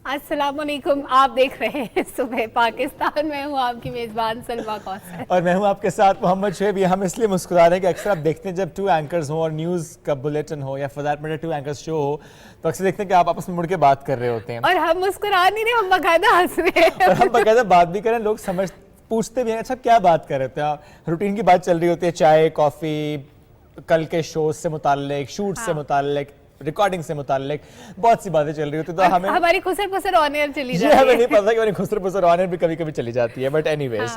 السلام علیکم، آپ دیکھ رہے ہیں صبح پاکستان. میں ہوں آپ کی میزبان سلمیٰ کوثر اور میں ہوں آپ کے ساتھ محمد شعیب. ہم اس لیے مسکرا رہے ہیں کہ اکثر آپ دیکھتے ہیں جب 2 اینکرز ہوں اور نیوز کا بلیٹن ہو یا فار دیٹ میٹر 2 اینکرز شو ہو تو اکثر دیکھتے ہیں کہ آپ آپس میں مڑ کے بات کر رہے ہوتے ہیں اور ہم مسکرا نہیں رہے، ہم باقاعدہ ہنس رہے ہیں. اور ہم باقاعدہ بات بھی کریں، لوگ پوچھتے بھی ہیں اچھا کیا بات کر رہے ہوتے ہیں. روٹین کی بات چل رہی ہوتی ہے، چائے کافی، کل کے شوز سے متعلق، شوٹ سے متعلق، ریکارڈنگ سے متعلق بہت سی باتیں چل رہی ہوتی ہیں. تو ہمیں ہماری خسر پسر آن ایئر چلی جاتی یہ ہے. ہمیں نہیں پتا کہ ہماری خسر پسر آن ایئر بھی کبھی کبھی چلی جاتی ہے. بٹ اینی ویز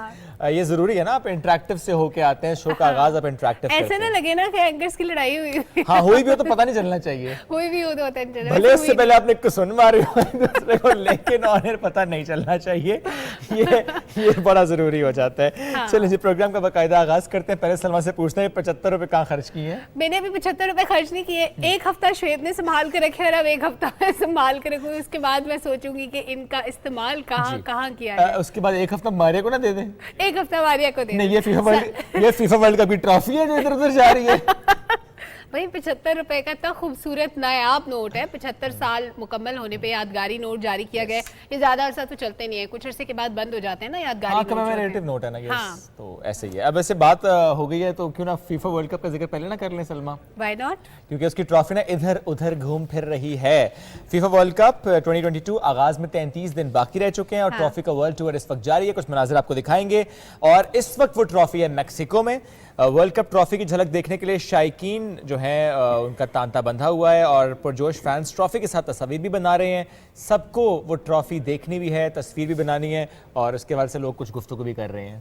یہ ضروری ہے نا، آپ انٹریکٹیو سے ہو کے آتے ہیں، شو کا آغاز آپ انٹریکٹیو کرتے ہیں. ایسا نہ لگے نا کہ اینکرز کی لڑائی ہوئی ہاں ہوئی بھی ہو تو پتہ نہیں چلنا چاہیے، کوئی بھی ہو تو ہوتا نہیں. بھلے اس سے پہلے آپ نے سن ماری ہو دوسرے کو، لیکن آن ایئر پتہ نہیں چلنا چاہیے. یہ بڑا ضروری ہو جاتا ہے. چلیں جی پروگرام کا باقاعدہ آغاز کرتے ہیں. پہلے سلمیٰ سے پوچھنا ہے 75 روپے کہاں خرچ کیے ہیں؟ میں نے ابھی 75 روپے خرچ نہیں کیے. ایک ہفتہ شعیب نے سنبھال کے رکھے اور اب ایک ہفتہ میں سنبھال کے رکھوں. اس کے بعد میں سوچوں گی کہ ان کا استعمال کہاں کیا ہے. اس کے بعد ایک ہفتہ ماریا کو نہ دے دیں. ایک ہفتہ ماریا کو دے نہیں، یہ فیفا ورلڈ کپ کی ٹرافی ہے جو ادھر ادھر جا رہی ہے. وہی 75 روپے کا اتنا خوبصورت نایاب نوٹ ہے. 75 سال مکمل ہونے پہ یادگاری نوٹ جاری کیا گیا ہے. یہ زیادہ عرصہ تو چلتے نہیں ہے، کچھ عرصے کے بعد بند ہو جاتے ہیں نا یادگاری کمیموریٹو نوٹ ہے نا. یس تو ایسے ہی ہے. اب ایسے بات ہو گئی ہے تو کیوں نہ فیفا ورلڈ کپ کا ذکر پہلے نہ کر لیں سلمیٰ؟ Y not? کیونکہ اس کی ٹرافی نا ادھر ادھر گھوم پھر رہی ہے. فیفا ورلڈ کپ 2022 آغاز میں 33 دن باقی رہ چکے ہیں اور ٹرافی کا ورلڈ ٹور اس وقت جاری ہے. کچھ مناظر آپ کو دکھائیں گے. اور اس وقت وہ ٹرافی ہے میکسیکو میں. ورلڈ کپ ٹرافی کی جھلک دیکھنے کے لیے شائقین جو ہیں ان کا تانتا بندھا ہوا ہے اور پرجوش فینس ٹرافی کے ساتھ تصاویر بھی بنا رہے ہیں. سب کو وہ ٹرافی دیکھنی بھی ہے، تصویر بھی بنانی ہے اور اس کے بعد سے لوگ کچھ گفتگو بھی کر رہے ہیں.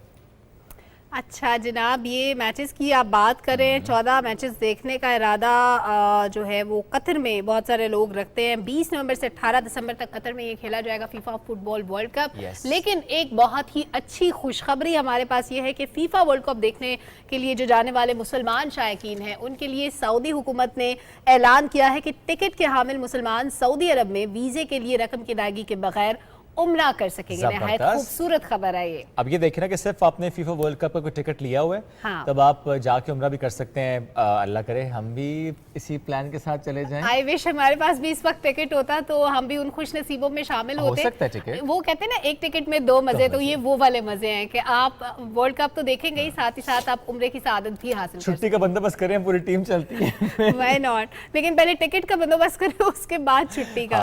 اچھا جناب، یہ میچز کی آپ بات کریں. 14 میچز دیکھنے کا ارادہ جو ہے وہ قطر میں بہت سارے لوگ رکھتے ہیں. 20 نومبر سے 18 دسمبر تک قطر میں یہ کھیلا جائے گا فیفا فٹ بال ورلڈ کپ. لیکن ایک بہت ہی اچھی خوشخبری ہمارے پاس یہ ہے کہ فیفا ورلڈ کپ دیکھنے کے لیے جو جانے والے مسلمان شائقین ہیں ان کے لیے سعودی حکومت نے اعلان کیا ہے کہ ٹکٹ کے حامل مسلمان سعودی عرب میں ویزے کے لیے رقم کی ادائیگی کے بغیر عمرہ کر سکیں گے. نہایت خوبصورت خبر ہے یہ. اب یہ دیکھیں نا کہ صرف آپ نے فیفا ورلڈ کپ کا کوئی ٹکٹ لیا ہوا ہے تب آپ جا کے عمرہ بھی کر سکتے ہیں. اللہ کرے ہم بھی اسی پلان کے ساتھ چلے جائیں. آئی وش ہمارے پاس بھی اس وقت ٹکٹ ہوتا تو ہم بھی ان خوش نصیبوں میں شامل ہوتے. ہو سکتا ہے ٹکٹ. وہ کہتے ہیں نا ایک ٹکٹ میں 2 مزے، تو یہ وہ والے مزے ہیں کہ آپ ورلڈ کپ تو دیکھیں گے ہی، ساتھ ہی ساتھ آپ عمرے کی سعادت بھی حاصل کریں. چھٹی کا بندوبست کریں، پوری ٹیم چلتی ہے. Why not? لیکن پہلے ٹکٹ کا بندوبست کریں، اس کے بعد چھٹی کا.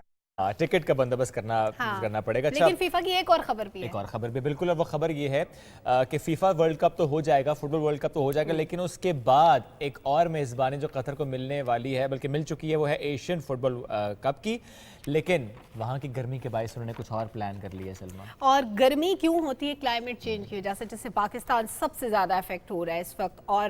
ٹکٹ کا بندوبست کرنا پڑے گا. لیکن فیفا کی ایک اور خبر بھی ہے. ایک اور خبر بھی بالکل، اور وہ خبر یہ ہے کہ فیفا ورلڈ کپ تو ہو جائے گا، فٹ بال ورلڈ کپ تو ہو جائے گا، لیکن اس کے بعد ایک اور میزبانی جو قطر کو ملنے والی ہے، بلکہ مل چکی ہے، وہ ہے ایشین فٹ بال کپ کی. لیکن وہاں کی گرمی کے باعث انہوں نے کچھ اور پلان کر لیا ہے سلمیٰ. اور گرمی کیوں ہوتی ہے؟ کلائمیٹ چینج کی وجہ سے، جس سے پاکستان سب سے زیادہ افیکٹ ہو رہا ہے اس وقت. اور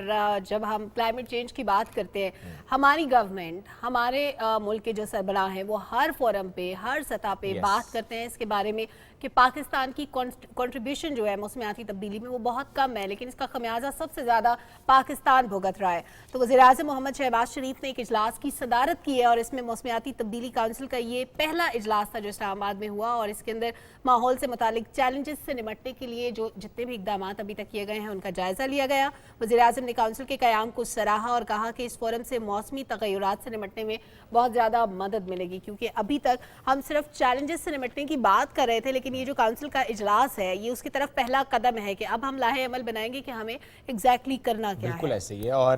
جب ہم کلائمیٹ چینج کی بات کرتے ہیں، ہماری گورنمنٹ، ہمارے ملک کے جو سربراہ ہیں وہ ہر فورم پہ، ہر سطح پہ بات کرتے ہیں اس کے بارے میں کہ پاکستان کی کنٹریبیوشن جو ہے موسمیاتی تبدیلی میں وہ بہت کم ہے، لیکن اس کا خمیازہ سب سے زیادہ پاکستان بھگت رہا ہے. تو وزیر اعظم محمد شہباز شریف نے ایک اجلاس کی صدارت کی ہے اور اس میں موسمیاتی تبدیلی کونسل کا یہ پہلا اجلاس تھا جو اسلام آباد میں ہوا، اور اس کے اندر ماحول سے متعلق چیلنجز سے نمٹنے کے لیے جو جتنے بھی اقدامات ابھی تک کیے گئے ہیں ان کا جائزہ لیا گیا. وزیر اعظم نے کونسل کے قیام کو سراہا اور کہا کہ اس فورم سے موسمی تغیرات سے نمٹنے میں بہت زیادہ مدد ملے گی، کیونکہ ابھی تک ہم صرف چیلنجز سے نمٹنے کی بات کر رہے تھے، لیکن یہ جو کونسل کا اجلاس ہے یہ اس کی طرف پہلا قدم ہے کہ اب ہم لاہے عمل بنائیں گے کہ ہمیں ایگزیکٹلی کرنا کیا ہے. بالکل ایسے ہی ہے. اور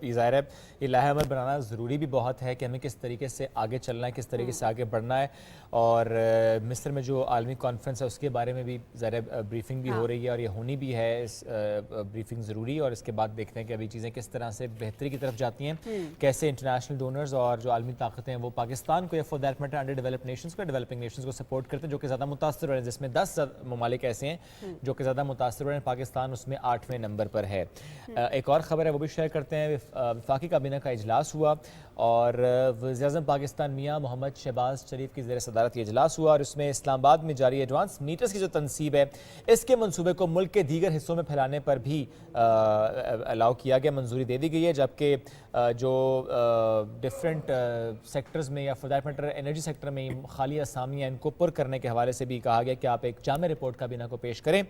یہ ظاہر ہے یہ لاہے عمل بنانا ضروری بھی بہت ہے کہ ہمیں کس طریقے سے آگے چلنا ہے، کس طریقے سے آگے بڑھنا ہے. اور مصر میں جو عالمی کانفرنس ہے اس کے بارے میں بھی ظاہر بریفنگ بھی ہو رہی ہے اور یہ ہونی بھی ہے اس بریفنگ ضروری. اور اس کے بعد دیکھتے ہیں کہ ابھی چیزیں کس طرح سے بہتری کی طرف جاتی ہیں، کیسے انٹرنیشنل ڈونرز اور جو عالمی طاقتیں ہیں وہ پاکستان کو یا for that matter under developed nations کو، ڈیولپنگ نیشنز کو سپورٹ کرتے ہیں جو کہ زیادہ متاثر ہو رہے ہیں، جس میں 10 ممالک ایسے ہیں جو کہ زیادہ متاثر ہو رہے ہیں. پاکستان اس میں 8ویں نمبر پر ہے. ایک اور خبر ہے وہ بھی شیئر کرتے ہیں. وفاقی کابینہ کا اجلاس ہوا اور وزیر اعظم پاکستان میاں محمد شہباز شریف کی زیر صدارت یہ اجلاس ہوا اور اس میں اسلام آباد میں جاری ایڈوانس میٹرز کی جو تنصیب ہے اس کے منصوبے کو ملک کے دیگر حصوں میں پھیلانے پر بھی الاؤ کیا گیا، منظوری دے دی گئی ہے. جبکہ جو ڈفرینٹ سیکٹرز میں یا for that matter energy sector میں خالی اسامیاں ان کو پر کرنے کے حوالے سے بھی کہا گیا کہ آپ ایک جامع رپورٹ کابینہ کو پیش کریں.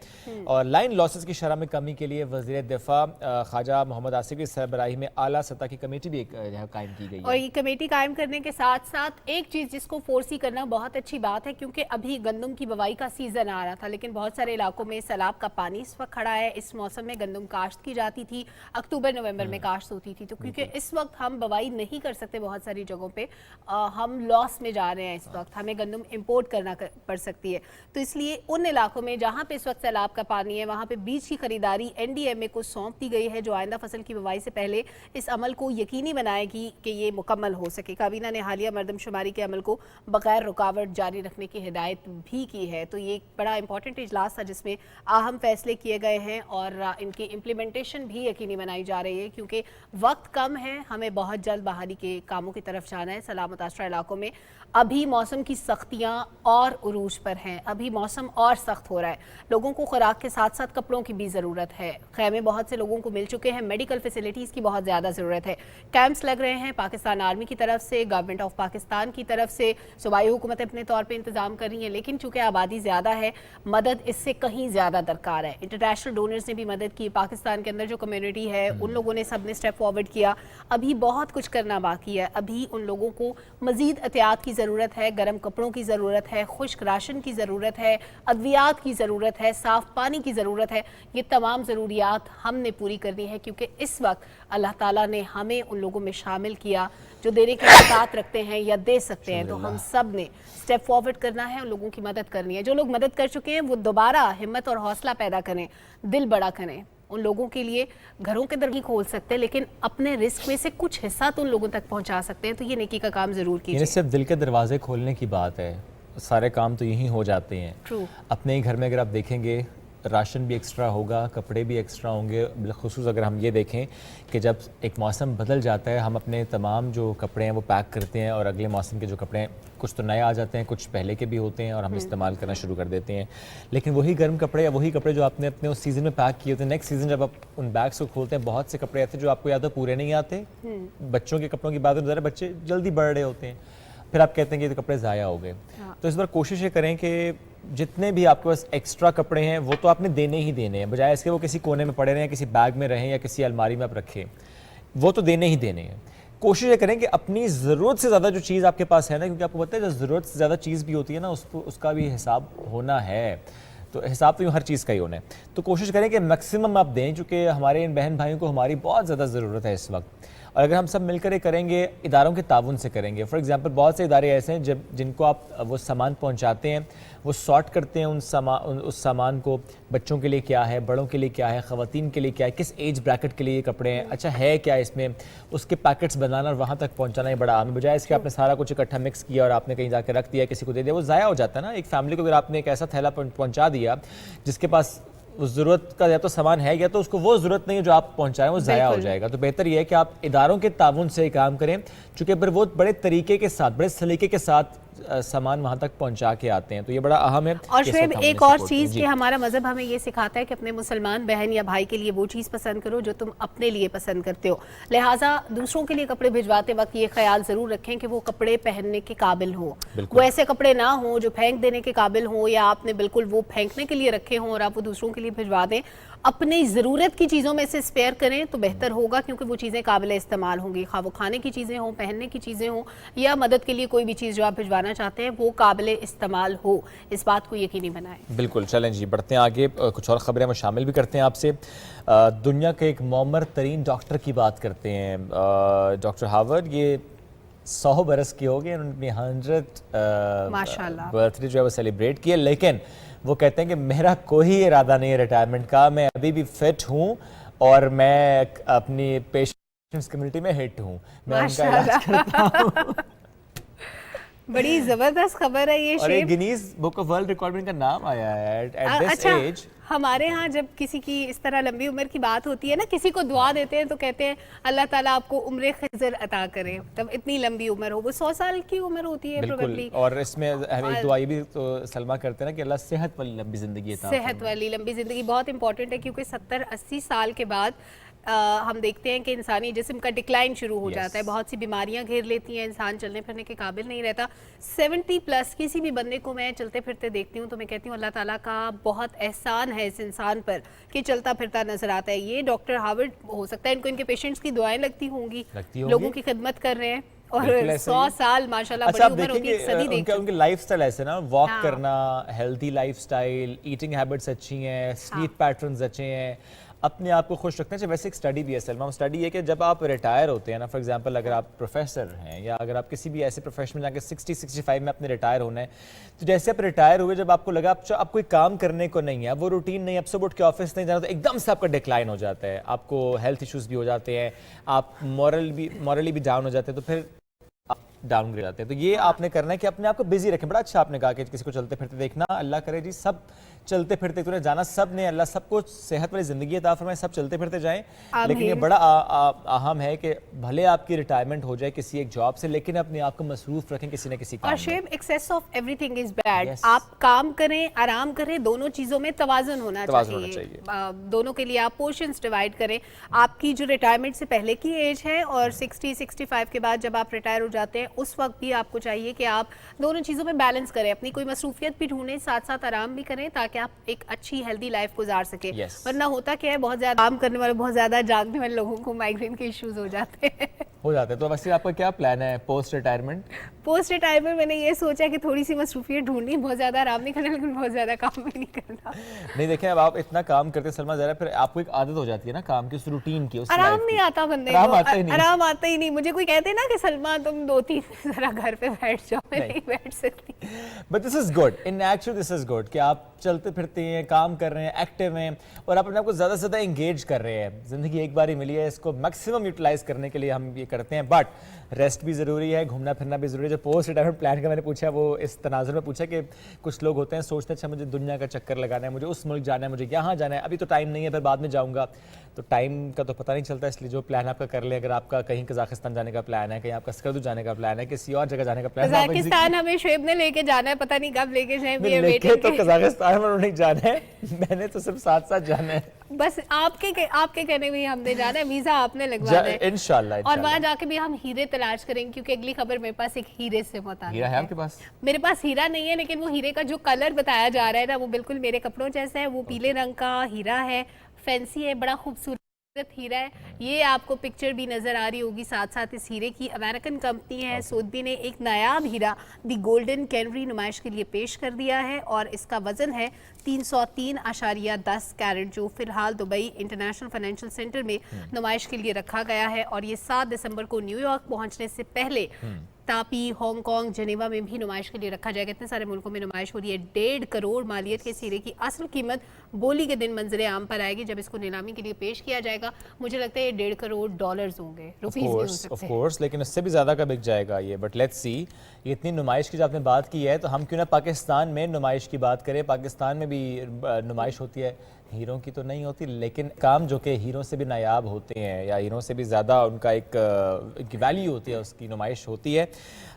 اور لائن لاسز کی شرح میں کمی کے لیے وزیر دفاع خواجہ محمد آصف کی سربراہی میں اعلیٰ سطح کی کمیٹی بھی ایک قائم کی گئی ہے. اور یہ کمیٹی قائم کرنے کے ساتھ ساتھ ایک چیز جس کو فورسی کرنا بہت اچھی بات ہے، کیونکہ ابھی گندم کی بوائی کا سیزن آ رہا تھا، لیکن بہت سارے علاقوں میں سیلاب کا پانی اس وقت کھڑا ہے. اس موسم میں گندم کاشت کی جاتی تھی، اکتوبر نومبر میں کاشت ہوتی تھی، تو کیونکہ اس وقت ہم بوائی نہیں کر سکتے بہت ساری جگہوں پہ، ہم لاس میں جا رہے ہیں. اس وقت ہمیں گندم امپورٹ کرنا پڑ سکتی ہے، تو اس لیے ان علاقوں میں جہاں پہ اس وقت سیلاب کا پانی ہے وہاں پہ بیج کی خریداری NDMA کو سونپ دی گئی ہے، جو آئندہ فصل کی بوائی سے پہلے اس عمل کو یقینی بنائے گی کہ یہ مکمل ہو سکے. کابینہ نے حالیہ مردم شماری کے عمل کو بغیر رکاوٹ جاری رکھنے کی ہدایت بھی کی ہے. تو یہ ایک بڑا امپورٹنٹ اجلاس تھا جس میں اہم فیصلے کیے گئے ہیں اور ان کی امپلیمنٹیشن بھی یقینی بنائی جا رہی ہے، کیونکہ وقت کم ہے، ہمیں بہت جلد بحالی کے کاموں کی طرف جانا ہے. سیلاب متاثرہ علاقوں میں ابھی موسم کی سختیاں اور عروج پر ہیں، ابھی موسم اور سخت ہو رہا ہے. لوگوں کو خوراک کے ساتھ ساتھ کپڑوں کی بھی ضرورت ہے. خیمے بہت سے لوگوں کو مل چکے ہیں، میڈیکل فیسلٹیز کی بہت زیادہ ضرورت ہے. کیمپس لگ رہے ہیں پاکستان آرمی کی طرف سے، گورنمنٹ آف پاکستان کی طرف سے، صوبائی حکومت اپنے طور پہ انتظام کر رہی ہیں، لیکن چونکہ آبادی زیادہ ہے مدد اس سے کہیں زیادہ درکار ہے. انٹرنیشنل ڈونرز نے بھی مدد کی، پاکستان کے اندر جو کمیونٹی ہے ان لوگوں نے سب نے سٹیپ فارورڈ کیا. ابھی بہت کچھ کرنا باقی ہے، ابھی ان لوگوں کو مزید احتیاط کی ضرورت ہے، گرم کپڑوں کی ضرورت ہے، خشک راشن کی ضرورت ہے، ادویات کی ضرورت ہے، صاف پانی کی ضرورت ہے. یہ تمام ضروریات ہم نے پوری کرنی ہے، کیونکہ اس وقت اللہ تعالیٰ نے ہمیں ان لوگوں میں شامل کیا جو دینے کی استطاعت رکھتے ہیں یا دے سکتے ہیں. تو ہم سب نے سٹیپ فارورڈ کرنا ہے، ان لوگوں کی مدد کرنی ہے. جو لوگ مدد کر چکے ہیں وہ دوبارہ ہمت اور حوصلہ پیدا کریں، دل بڑا کریں. ان لوگوں کے لیے گھروں کے در نہیں کھول سکتے، لیکن اپنے رزق میں سے کچھ حصہ تو ان لوگوں تک پہنچا سکتے ہیں. تو یہ نیکی کا کام ضرور کیجیے. یہ صرف دل کے دروازے کھولنے کی بات ہے، سارے کام تو یہی ہو جاتے ہیں. اپنے ہی گھر میں اگر آپ دیکھیں گے راشن بھی ایکسٹرا ہوگا، کپڑے بھی ایکسٹرا ہوں گے. بالخصوص اگر ہم یہ دیکھیں کہ جب ایک موسم بدل جاتا ہے ہم اپنے تمام جو کپڑے ہیں وہ پیک کرتے ہیں، اور اگلے موسم کے جو کپڑے ہیں کچھ تو نئے آ جاتے ہیں، کچھ پہلے کے بھی ہوتے ہیں اور ہم استعمال کرنا شروع کر دیتے ہیں. لیکن وہی گرم کپڑے یا وہی کپڑے جو آپ نے اپنے اس سیزن میں پیک کیے ہوتے ہیں، نیکسٹ سیزن جب آپ ان بیگس کو کھولتے ہیں بہت سے کپڑے ایسے جو آپ کو یا تو پورے نہیں آتے. بچوں کے کپڑوں کی بات ہے، ذرا بچے جلدی بڑھ رہے ہوتے ہیں، پھر آپ کہتے ہیں کہ یہ کپڑے ضائع ہو گئے. تو اس بار کوشش یہ کریں کہ جتنے بھی آپ کے پاس ایکسٹرا کپڑے ہیں وہ تو آپ نے دینے ہی دینے ہیں، بجائے اس کے وہ کسی کونے میں پڑے رہیں، کسی بیگ میں رہیں یا کسی الماری میں آپ رکھیں. وہ تو دینے ہی دینے ہیں. کوشش یہ کریں کہ اپنی ضرورت سے زیادہ جو چیز آپ کے پاس ہے نا، کیونکہ آپ کو پتہ ہے جو ضرورت سے زیادہ چیز بھی ہوتی ہے نا اس کا بھی حساب ہونا ہے. تو حساب تو ہر چیز کا ہی ہونا ہے. تو کوشش کریں کہ میکسیمم آپ دیں، چونکہ ہمارے ان بہن بھائیوں کو ہماری بہت زیادہ ضرورت ہے اس وقت. اور اگر ہم سب مل کر یہ کریں گے، اداروں کے تعاون سے کریں گے. فار ایگزامپل بہت سے ادارے ایسے ہیں جن کو آپ وہ سامان پہنچاتے ہیں، وہ سارٹ کرتے ہیں اس سامان کو، بچوں کے لیے کیا ہے، بڑوں کے لیے کیا ہے، خواتین کے لیے کیا ہے، کس ایج بریکٹ کے لیے یہ کپڑے ہیں، اچھا ہے کیا اس میں، اس کے پیکٹس بنانا اور وہاں تک پہنچانا یہ بڑا عام ہے. بجائے اس کے آپ نے سارا کچھ اکٹھا مکس کیا اور آپ نے کہیں جا کے رکھ دیا، کسی کو دے دیا، وہ ضائع ہو جاتا ہے نا. ایک فیملی کو اگر آپ نے ایک ایسا تھیلا پہنچا دیا جس کے پاس اس ضرورت کا یا تو سامان ہے یا تو اس کو وہ ضرورت نہیں ہے جو آپ پہنچائیں، وہ ضائع ہو جائے گا. تو بہتر یہ ہے کہ آپ اداروں کے تعاون سے کام کریں، چونکہ پھر وہ بڑے طریقے کے ساتھ، بڑے سلیقے کے ساتھ سامان وہاں تک پہنچا کے آتے ہیں. تو یہ بڑا اہم ہے. اور شعیب ایک اور چیز کہ ہمارا مذہب ہمیں یہ سکھاتا ہے کہ اپنے مسلمان بہن یا بھائی کے لیے وہ چیز پسند کرو جو تم اپنے لیے پسند کرتے ہو. لہٰذا دوسروں کے لیے کپڑے بھجواتے وقت یہ خیال ضرور رکھیں کہ وہ کپڑے پہننے کے قابل ہوں، وہ ایسے کپڑے نہ ہوں جو پھینک دینے کے قابل ہوں، یا آپ نے بالکل وہ پھینکنے کے لیے رکھے ہوں اور آپ وہ دوسروں کے لیے بھجوا دیں. اپنی ضرورت کی چیزوں میں سے اسپیئر کریں تو بہتر ہوگا، کیونکہ وہ چیزیں قابل استعمال ہوں گی. خواہ وہ کھانے کی چیزیں ہوں، پہننے کی چیزیں ہوں، یا مدد کے لیے کوئی بھی چیز جو آپ بھجوانا چاہتے ہیں وہ قابل استعمال ہو. اس بات کو یقینی بنائیں. بالکل. چلیں جی بڑھتے ہیں آگے، کچھ اور خبریں ہم شامل بھی کرتے ہیں آپ سے. دنیا کے ایک معمر ترین ڈاکٹر کی بات کرتے ہیں، ڈاکٹر ہاورڈ. یہ 100 برس کی ہو گئے، انہوں نے 100 برتھ ڈے جو ہے وہ سیلیبریٹ کیا. لیکن وہ کہتے ہیں کہ میرا کوئی ارادہ نہیں ہے ریٹائرمنٹ کا، میں ابھی بھی فٹ ہوں اور میں اپنی پیشنٹس کمیونٹی میں ہٹ ہوں، میں ان کا علاج کرتا ہوں. بڑی زبردست خبر ہے یہ. اور یہ Guinness book of world record میں ان کا نام آیا ہے ایٹ دس ایج. ہمارے ہاں جب کسی کی اس طرح لمبی عمر کی بات ہوتی ہے نا، کسی کو دعا دیتے ہیں تو کہتے ہیں اللہ تعالیٰ آپ کو عمر خضر عطا کرے، تب اتنی لمبی عمر ہو. وہ 100 سال کی عمر ہوتی ہے بالکل. اور اس میں ہم ایک دعا یہ بھی تو سلمہ کرتے ہیں نا کہ اللہ صحت والی لمبی زندگی عطا فرمائے. صحت والی لمبی زندگی بہت امپورٹنٹ ہے، کیونکہ 70-80 سال کے بعد ہم دیکھتے ہیں کہ انسانی جسم کا ڈکلائن شروع ہو جاتا ہے, بہت سی بیماریاں گھیر لیتی ہیں, انسان چلنے پھرنے کے قابل نہیں رہتا. 70+ کسی بھی بندے کو میں چلتے پھرتے دیکھتی ہوں تو میں کہتی ہوں اللہ تعالیٰ کا بہت احسان ہے اس انسان پر کہ چلتا پھرتا نظر آتا ہے. یہ ڈاکٹر ہارورڈ ہو سکتا ہے ان کو ان کے پیشنٹس کی دعائیں لگتی ہوں گی, لوگوں کی خدمت کر رہے ہیں, اور 100 سال ماشاءاللہ بڑی عمر ہوتی ہے, ایک صدی دیکھ ان کے لائف سٹائل ایسے نا, واک کرنا, healthy life style, eating habits اچھی ہیں, سلیپ پیٹرنز اچھے ہیں, اپنے آپ کو خوش رکھنا چاہیے. ویسے ایک اسٹڈی بھی ہے سلما, اسٹڈی یہ کہ جب آپ ریٹائر ہوتے ہیں نا, فار ایگزامپل اگر آپ پروفیسر ہیں یا اگر آپ کسی بھی ایسے پروفیشن میں جا کے 60-65 میں اپنے ریٹائر ہونا ہے, تو جیسے آپ ریٹائر ہوئے, جب آپ کو لگا آپ کوئی کام کرنے کو نہیں ہے, وہ روٹین نہیں, آپ صبح اٹھ کے آفس نہیں جانا, تو ایک دم سے آپ کا ڈکلائن ہو جاتا ہے, آپ کو ہیلتھ ایشوز بھی ہو جاتے ہیں, آپ مورلی بھی ڈاؤن ہو جاتے ہیں, تو پھر ڈاؤن گریڈ آتے ہیں. تو یہ آپ نے کرنا ہے کہ اپنے آپ کو بزی رکھیں. بڑا اچھا آپ نے کہا کہ کسی کو چلتے پھرتے دیکھنا, اللہ کرے جی سب چلتے پھرتے تو نے جانا, سب نے اللہ سب کو صحت والی زندگی عطا فرمائے, سب چلتے پھرتے جائیں. لیکن یہ بڑا اہم ہے کہ بھلے آپ کی ریٹائرمنٹ ہو جائے کسی ایک جاب سے, لیکن اپنے آپ کو مصروف رکھیں کسی نہ کسی کام میں. اور shape, access of everything is bad. آپ کام کریں, آرام کریں, دونوں چیزوں میں توازن ہونا چاہیے. دونوں کے لیے آپ پورشنز ڈیوائڈ کریں. آپ کی جو ریٹائرمنٹ سے پہلے کی ایج ہے اور 60-65 کے بعد جب آپ ریٹائر ہو جاتے ہیں, اس وقت بھی آپ کو چاہیے کہ آپ دونوں چیزوں میں بیلنس کریں, اپنی کوئی مصروفیت بھی ڈھونڈیں, ساتھ ساتھ آرام بھی کریں, تاکہ آپ ایک اچھی ہیلدی لائف گزار سکیں. ورنہ ہوتا کیا ہے, بہت زیادہ کام کرنے والے, بہت زیادہ جاگنے والے لوگوں کو مائیگرین کے ایشوز ہو جاتے ہیں. تو ویسے آپ کا کیا پلان ہے پوسٹ ریٹائرمنٹ؟ پوسٹ ریٹائرمنٹ میں نے یہ سوچا کہ تھوڑی سی مصروفیت ڈھونڈنی, بہت زیادہ آرام نہیں کرنا لیکن بہت زیادہ کام بھی نہیں کرنا. نہیں دیکھیں, اب آپ اتنا کام کرتے سلما, ذرا پھر آپ کو ایک عادت ہو جاتی ہے نا کام کی, اس روٹین کی, اس لائف کی. آرام نہیں آتا بندے کو, آرام آتا ہی نہیں. مجھے کوئی کہتے نا کہ سلما تم 2-3 ذرا گھر پہ بیٹھ جاؤ, میں نہیں بیٹھ سکتی. But this is good, in actual this is good کہ آپ چلتے پھرتے ہیں, کام کر رہے ہیں, ایکٹیو ہیں, اور آپ اپنے آپ کو زیادہ سے زیادہ انگیج کر رہے ہیں. زندگی ایک بار ہی ملی ہے, اس کو میکسیمم یوٹیلائز کرنے کے لیے ہم یہ کرتے ہیں. بٹ ریسٹ بھی ضروری ہے, گھومنا پھرنا بھی ضروری ہے. جو پوسٹ ریٹائرمنٹ پلان کا میں نے پوچھا, وہ اس تناظر میں پوچھا کہ کچھ لوگ ہوتے ہیں سوچتے ہیں اچھا مجھے دنیا کا چکر لگانا ہے, مجھے اس ملک جانا ہے, مجھے یہاں جانا ہے, ابھی تو ٹائم نہیں ہے, پھر بعد میں جاؤں گا. تو ٹائم کا تو پتہ نہیں چلتا, اس لیے جو پلان آپ کا کر لیں. اگر آپ کا کہیں قزاقستان جانے کا پلان ہے, کہیں آپ کا اسکردو جانے کا پلان ہے, کسی اور جگہ جانے کا پلان ہے, قزاقستان ہمیں شعیب نے لے کے جانا ہے, پتہ نہیں کب لے کے جائیں. لے کے تو قزاقستان میں نہیں جانا ہے, میں نے تو صرف ساتھ ساتھ جانا ہے. بس آپ کے کہنے میں ہم نے جانا ہے, ویزا آپ نے لگوانا ہے انشاءاللہ. اور وہاں جا کے بھی ہم ہیرے تلاش کریں گے, کیونکہ اگلی خبر میرے پاس ایک ہیرے سے متعلق ہیرا ہے آپ کے پاس؟ میرے پاس ہیرا نہیں ہے, لیکن وہ ہیرے کا جو کلر بتایا جا رہا ہے نا, وہ بالکل میرے کپڑوں جیسا ہے. وہ پیلے رنگ کا ہیرا ہے, فینسی ہے, بڑا خوبصورت ہیرا ہے. یہ آپ کو پکچر بھی نظر آ رہی ہوگی ساتھ ساتھ. اس ہیرے کی امریکن کمپنی ہے سوتبی نے ایک نایاب ہیرا دی گولڈن کینری نمائش کے لیے پیش کر دیا ہے, اور اس کا وزن ہے 303.10 کیرٹ, جو فی الحال دبئی انٹرنیشنل فائنینشل سینٹر میں نمائش کے لیے رکھا گیا ہے. اور یہ 7 دسمبر کو نیو یارک پہنچنے سے پہلے تاپی, ہانگ کانگ, جنیوا میں بھی نمائش کے لیے رکھا جائے گا. اتنے سارے ملکوں میں نمائش ہو رہی ہے. 1.5 کروڑ مالیت کے ہیرے کی اصل قیمت بولی کے دن منظر عام پر آئے گی جب اس کو نیلامی کے لیے پیش کیا جائے گا. مجھے لگتا ہے یہ 1.5 کروڑ ڈالرز ہوں گے, روپیز بھی ہو سکتے ہیں. لیکن اس سے بھی زیادہ کا بک جائے گا یہ. بٹ لیٹس سی, یہ اتنی نمائش کی جو آپ نے بات کی ہے, تو ہم کیوں نہ پاکستان میں نمائش کی بات کریں. پاکستان میں بھی نمائش ہوتی ہے, ہیروں کی تو نہیں ہوتی, لیکن کام جو کہ ہیروں سے بھی نایاب ہوتے ہیں یا ہیروں سے بھی زیادہ ان کا ایک ویلیو ہوتی ہے, اس کی نمائش ہوتی ہے.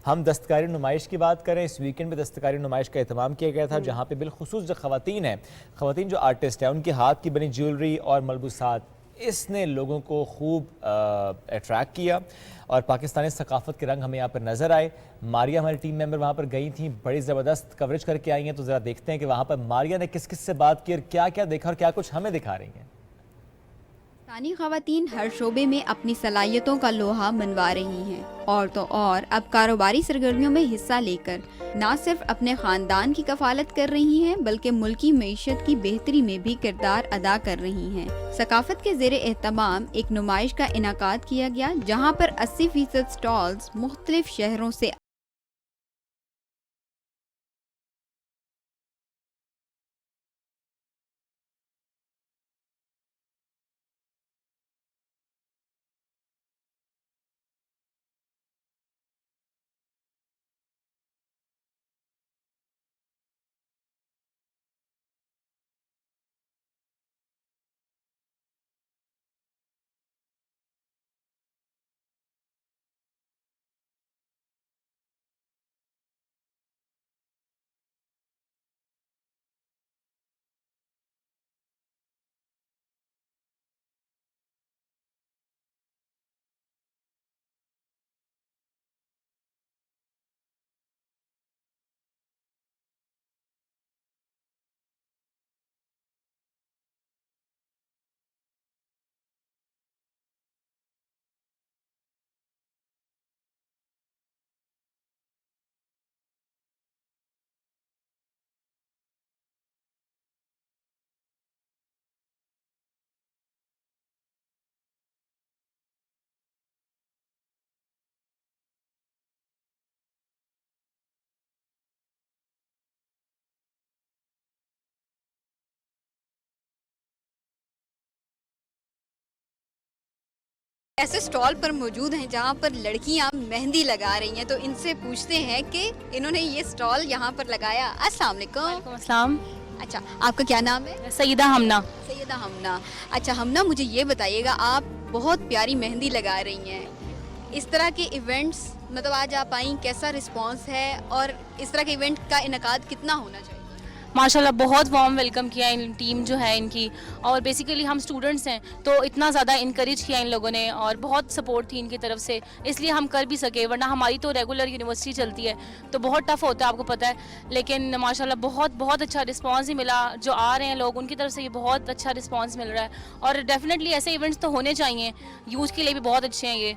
ہم دستکاری نمائش کی بات کریں. اس ویکنڈ میں دستکاری نمائش کا اہتمام کیا گیا تھا, جہاں پہ بالخصوص جو خواتین ہیں, خواتین جو آرٹسٹ ہیں, ان کے ہاتھ کی بنی جیولری اور ملبوسات, اس نے لوگوں کو خوب اٹریکٹ کیا, اور پاکستانی ثقافت کے رنگ ہمیں یہاں پر نظر آئے. ماریا ہماری ٹیم ممبر وہاں پر گئی تھیں, بڑی زبردست کوریج کر کے آئی ہیں. تو ذرا دیکھتے ہیں کہ وہاں پر ماریا نے کس کس سے بات کی اور کیا کیا دیکھا اور کیا کچھ ہمیں دکھا رہی ہیں. پاکستانی خواتین ہر شعبے میں اپنی صلاحیتوں کا لوہا منوا رہی ہیں, اور تو اور اب کاروباری سرگرمیوں میں حصہ لے کر نہ صرف اپنے خاندان کی کفالت کر رہی ہیں, بلکہ ملکی معیشت کی بہتری میں بھی کردار ادا کر رہی ہیں. ثقافت کے زیر اہتمام ایک نمائش کا انعقاد کیا گیا, جہاں پر 80% سٹالز مختلف شہروں سے ایسے اسٹال پر موجود ہیں جہاں پر لڑکیاں مہندی لگا رہی ہیں، تو ان سے پوچھتے ہیں کہ انہوں نے یہ اسٹال یہاں پر لگایا. السلام علیکم. وعلیکم السلام. اچھا، آپ کا کیا نام ہے؟ سیدہ ہمنا. سیدہ ہمنا. اچھا ہمنا، مجھے یہ بتائیے گا، آپ بہت پیاری مہندی لگا رہی ہیں، اس طرح کے ایونٹس مطلب آج آپ آئیں، کیسا رسپانس ہے اور اس طرح کے ایونٹ کا انعقاد کتنا ہونا چاہیے؟ ماشاءاللہ بہت وارم ویلکم کیا ان ٹیم جو ہے ان کی، اور بیسیکلی ہم اسٹوڈنٹس ہیں تو اتنا زیادہ انکریج کیا ان لوگوں نے اور بہت سپورٹ تھی ان کی طرف سے، اس لیے ہم کر بھی سکے، ورنہ ہماری تو ریگولر یونیورسٹی چلتی ہے تو بہت ٹف ہوتا ہے، آپ کو پتہ ہے. لیکن ماشاءاللہ بہت اچھا رسپانس ہی ملا، جو آ رہے ہیں لوگ ان کی طرف سے یہ بہت اچھا رسپانس مل رہا ہے. اور ڈیفینیٹلی ایسے ایونٹس تو ہونے چاہیے، یوتھ کے لیے بھی بہت اچھے ہیں یہ.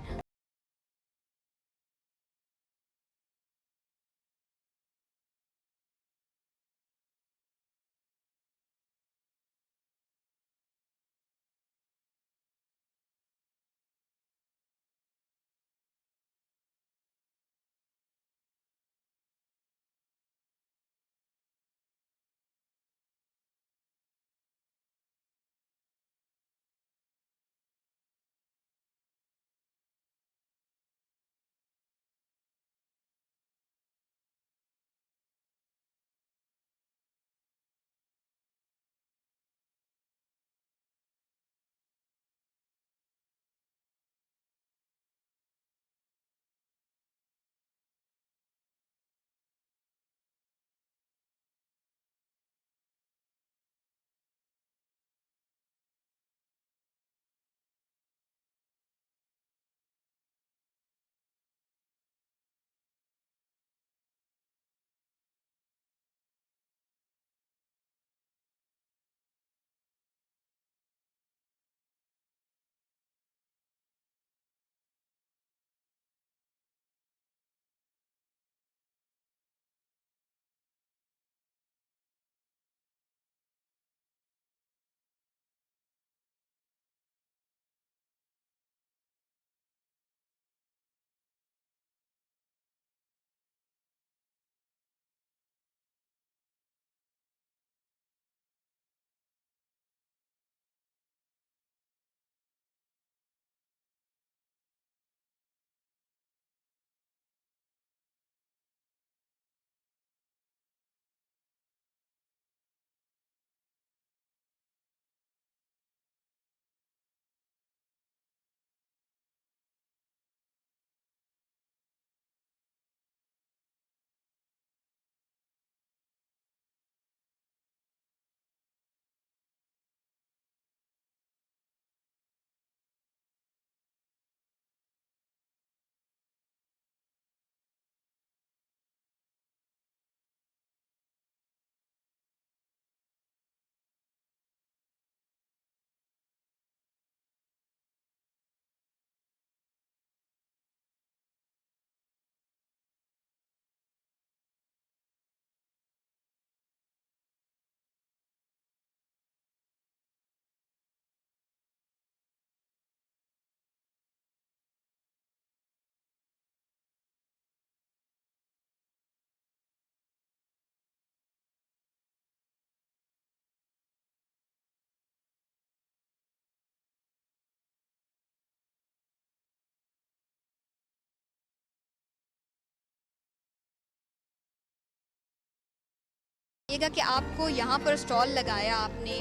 یہ گا کہ آپ کو یہاں پر اسٹال لگایا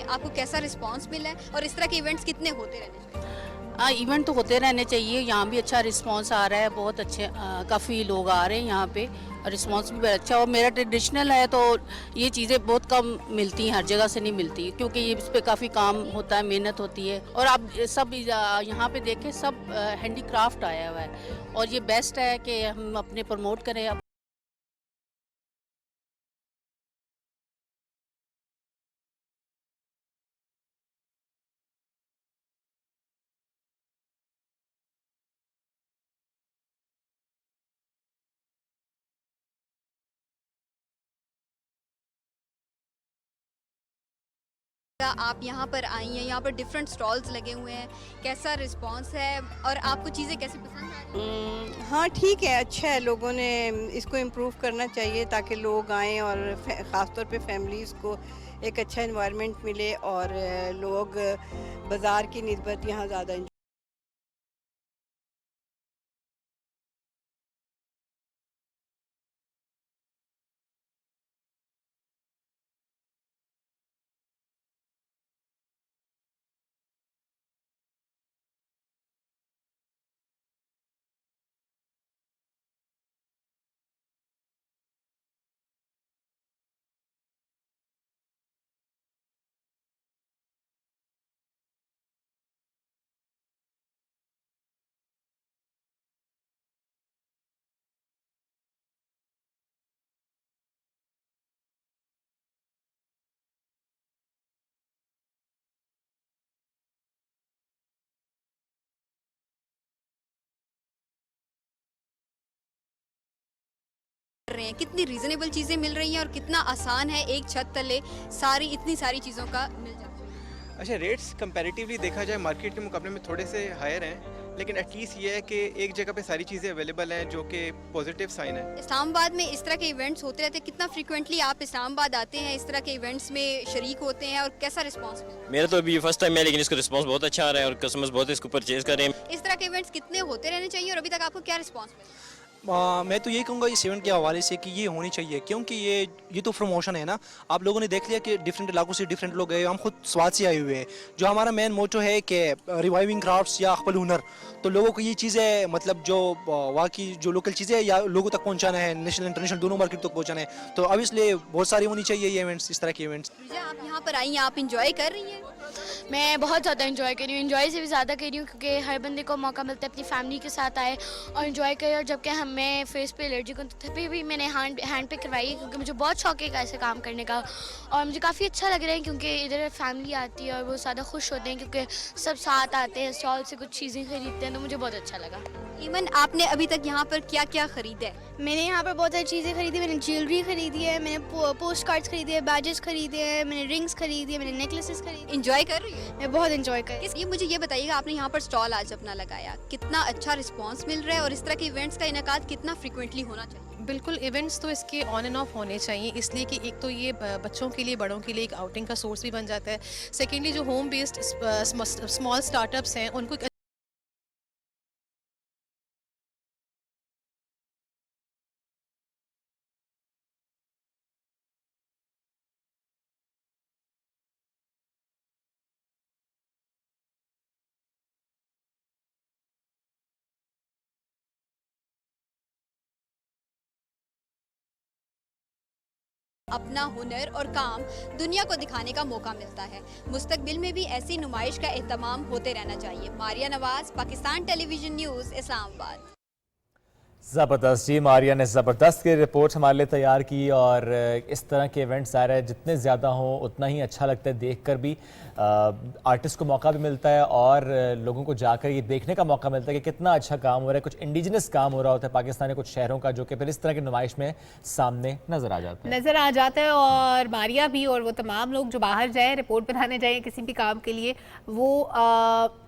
آپ کو کیسا رسپانس ملا ہے اور اس طرح کے ایونٹس کتنے ہوتے رہنے چاہیے؟ ایونٹ تو ہوتے رہنے چاہیے، یہاں بھی اچھا رسپانس آ رہا ہے، بہت اچھے کافی لوگ آ رہے ہیں یہاں پہ، رسپانس بھی بہت اچھا. اور میرا ٹریڈیشنل ہے تو یہ چیزیں بہت کم ملتی ہیں، ہر جگہ سے نہیں ملتی، کیونکہ یہ اس پہ کافی کام ہوتا ہے، محنت ہوتی ہے. اور آپ سب یہاں پہ دیکھیں، سب ہینڈی کرافٹ آیا ہوا ہے اور یہ بیسٹ ہے کہ ہم اپنے پروموٹ کریں. آپ یہاں پر آئی ہیں، یہاں پر ڈیفرنٹ اسٹالز لگے ہوئے ہیں، کیسا رسپانس ہے اور آپ کو چیزیں کیسے پسند آ رہی ہیں؟ ہاں ٹھیک ہے، اچھا ہے، لوگوں نے اس کو امپروو کرنا چاہیے تاکہ لوگ آئیں اور خاص طور پہ فیملیز کو ایک اچھا انوائرمنٹ ملے اور لوگ بازار کی نسبت یہاں زیادہ رہے ہیں, کتنی ریزنیبل چیزیں مل رہی ہیں اور کتنا آسان ہے ایک چھت تلے اتنی ساری چیزوں کا مل جاتا ہے؟ اچھا, ریٹس کمپیریٹیولی دیکھا جائے مارکیٹ کے مقابلے میں تھوڑے سے ہائر ہیں, لیکن ایٹ لیسٹ یہ ہے کہ ایک جگہ پہ ساری چیزیں اویلیبل ہیں, جو کہ پازیٹیو سائن ہے. اسلام آباد میں اس طرح کے ایونٹس ہوتے رہتے ہیں, کتنا فریکوینٹلی آپ اسلام آباد آتے ہیں, اس طرح کے ایونٹس میں شریک ہوتے ہیں, اور کیسا رسپانس ملتا ہے؟ میرا تو ابھی فرسٹ ٹائم ہے, لیکن اس کا رسپانس بہت اچھا آ رہا ہے اور کسٹمرز بہت اس کو پرچیز کر رہے ہیں. اس طرح کے ایونٹس کتنے ہوتے رہنے چاہیے اور ابھی تک آپ کو کیا رسپانس ملا؟ میں تو یہ کہوں گا اس ایونٹ کے حوالے سے کہ یہ ہونی چاہیے, کیونکہ یہ تو پروموشن ہے نا. آپ لوگوں نے دیکھ لیا کہ ڈفرینٹ علاقوں سے ڈفرینٹ لوگ گئے, ہم خود سوات سے آئے ہوئے ہیں. جو ہمارا مین موٹو ہے کہ ریوائیونگ کرافٹس یا اقبال ہنر, تو لوگوں کو یہ چیزیں مطلب جو واقعی جو لوکل چیزیں یا لوگوں تک پہنچانا ہے, نیشنل انٹرنیشنل دونوں مارکیٹ تک پہنچانا ہے. تو اب اس لیے بہت ساری ہونی چاہیے یہ ایونٹس, اس طرح کے ایونٹس. آپ یہاں پر آئی ہیں, آپ انجوائے کر رہی ہیں؟ میں بہت زیادہ انجوائے کر رہی ہوں, انجوائے سے بھی زیادہ کر رہی ہوں, کیونکہ ہر بندے کو موقع ملتا ہے اپنی فیملی کے ساتھ آئے اور انجوائے کرے. اور جب کہ ہمیں فیس پہ الرجی کو تبھی بھی میں نے ہینڈ پہ کروائی ہے, کیونکہ مجھے بہت شوق ہے ایسے کام کرنے کا, اور مجھے کافی اچھا لگ رہا ہے کیونکہ ادھر فیملی آتی ہے اور وہ زیادہ خوش ہوتے ہیں کیونکہ سب ساتھ آتے ہیں, اسٹال سے کچھ چیزیں خریدتے ہیں, تو مجھے بہت اچھا لگا. ایون آپ نے ابھی تک یہاں پر کیا کیا خریدا ہے؟ میں نے یہاں پر بہت ساری چیزیں خریدی, میں نے جیولری خریدی ہے, میں نے پوسٹ کارڈس خریدے ہیں, بیجز خریدے ہیں, میں نے رنگس خریدی ہے, میں نے نیکلیسز خریدی. انجوائے کر رہی ہیں؟ میں بہت انجوائے کر رہی ہوں. یہ مجھے یہ بتائیے گا, آپ نے یہاں پر اسٹال آج اپنا لگایا, کتنا اچھا رسپانس مل رہا ہے اور اس طرح کے ایونٹس کا انعقاد کتنا فریکوینٹلی ہونا چاہیے؟ بالکل, ایونٹس تو اس کے آن اینڈ آف ہونے چاہیے, اس لیے کہ ایک تو یہ بچوں کے لیے بڑوں کے لیے ایک آؤٹنگ کا سورس بھی بن جاتا ہے. سیکنڈلی جو home based small start ups ہیں ان کو اپنا ہنر اور کام دنیا کو دکھانے کا موقع ملتا ہے. مستقبل میں بھی ایسی نمائش کا اہتمام ہوتے رہنا چاہیے. ماریہ نواز, پاکستان ٹیلی ویژن نیوز, اسلام آباد. زبردست جی, ماریہ نے زبردست کی رپورٹ ہمارے لیے تیار کی, اور اس طرح کے ایونٹس ظاہر ہے جتنے زیادہ ہوں اتنا ہی اچھا لگتا ہے دیکھ کر بھی. آرٹسٹ کو موقع بھی ملتا ہے اور لوگوں کو جا کر یہ دیکھنے کا موقع ملتا ہے کہ کتنا اچھا کام ہو رہا ہے, کچھ انڈیجنس کام ہو رہا ہوتا ہے پاکستان کے کچھ شہروں کا, جو کہ پھر اس طرح کی نمائش میں سامنے نظر آ جاتا ہے. اور ماریہ بھی اور وہ تمام لوگ جو باہر جائیں, رپورٹ بنانے جائیں کسی بھی کام کے لیے, وہ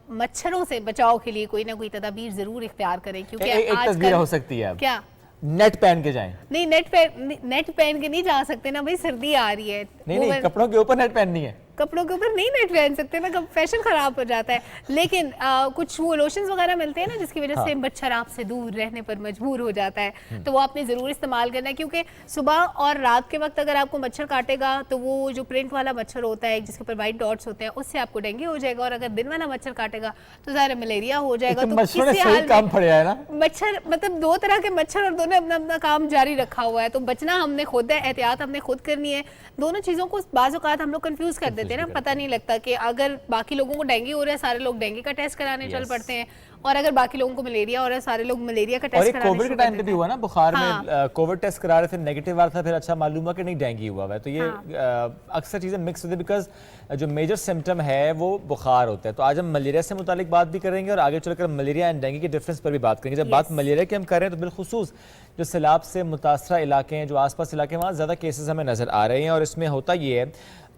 مچھروں سے بچاؤ کے لیے کوئی نہ کوئی تدابیر ضرور اختیار کریں, کیونکہ ایک تصویر ہو سکتی ہے کیا نیٹ پہن کے جائیں. نہیں, نیٹ پہن کے نہیں جا سکتے نا بھائی, سردی آ رہی ہے. نہیں, کپڑوں کے اوپر نیٹ پہننی ہے. کپڑوں کے اوپر نہیں نیٹ پہن سکتے نا, فیشن خراب ہو جاتا ہے. لیکن کچھ وہ لوشنز وغیرہ ملتے ہیں نا جس کی وجہ سے مچھر آپ سے دور رہنے پر مجبور ہو جاتا ہے, تو وہ آپ نے ضرور استعمال کرنا ہے, کیونکہ صبح اور رات کے وقت اگر آپ کو مچھر کاٹے گا تو وہ جو پرنٹ والا مچھر ہوتا ہے جس کے اوپر وائٹ ڈاٹس ہوتے ہیں, اس سے آپ کو ڈینگی ہو جائے گا, اور اگر دن والا مچھر کاٹے گا تو ظاہر ملیریا ہو جائے گا. تو مچھر نے صحیح کام پڑیا ہے نا, مچھر مطلب دو طرح کے مچھر, اور دونوں اپنا اپنا کام جاری رکھا ہوا ہے, تو بچنا ہم نے خود ہے, احتیاط ہم نے خود کرنی ہے. دونوں چیزوں کو بعض اوقات ہم لوگ کنفیوز کر دیتے ہیں نا, پتہ نہیں لگتا کہ اگر باقی لوگوں کو ڈینگی ہو رہا ہے سارے لوگ ڈینگی کا ٹیسٹ کرانے چل پڑتے ہیں, اور اگر باقی لوگوں کو ملیریا ہو رہا ہے سارے لوگ ملیریا کا ٹیسٹ کرانے. اور کووڈ کے ٹائم پہ بھی ہوا نا, بخار میں کووڈ ٹیسٹ کرا رہے تھے, نیگیٹو آ رہا تھا, پھر اچھا معلوم ہوا کہ نہیں ڈینگی ہوا ہے. تو یہ اکثر چیزیں مکس ہوتی ہیں, بیکاز جو میجر سمٹم ہے وہ بخار ہوتا ہے. تو آج ہم ملیریا سے متعلق بات بھی کریں گے, اور آگے چل کر ملیریا اینڈ ڈینگی کے ڈفرینس پر بھی بات کریں گے. جب بات ملیریا کی ہم کر رہے ہیں تو بالخصوص جو سیلاب سے متاثرہ علاقے ہیں, جو آس پاس علاقے ہیں, وہاں زیادہ کیسز ہمیں نظر آ رہے ہیں. اور اس میں ہوتا یہ ہے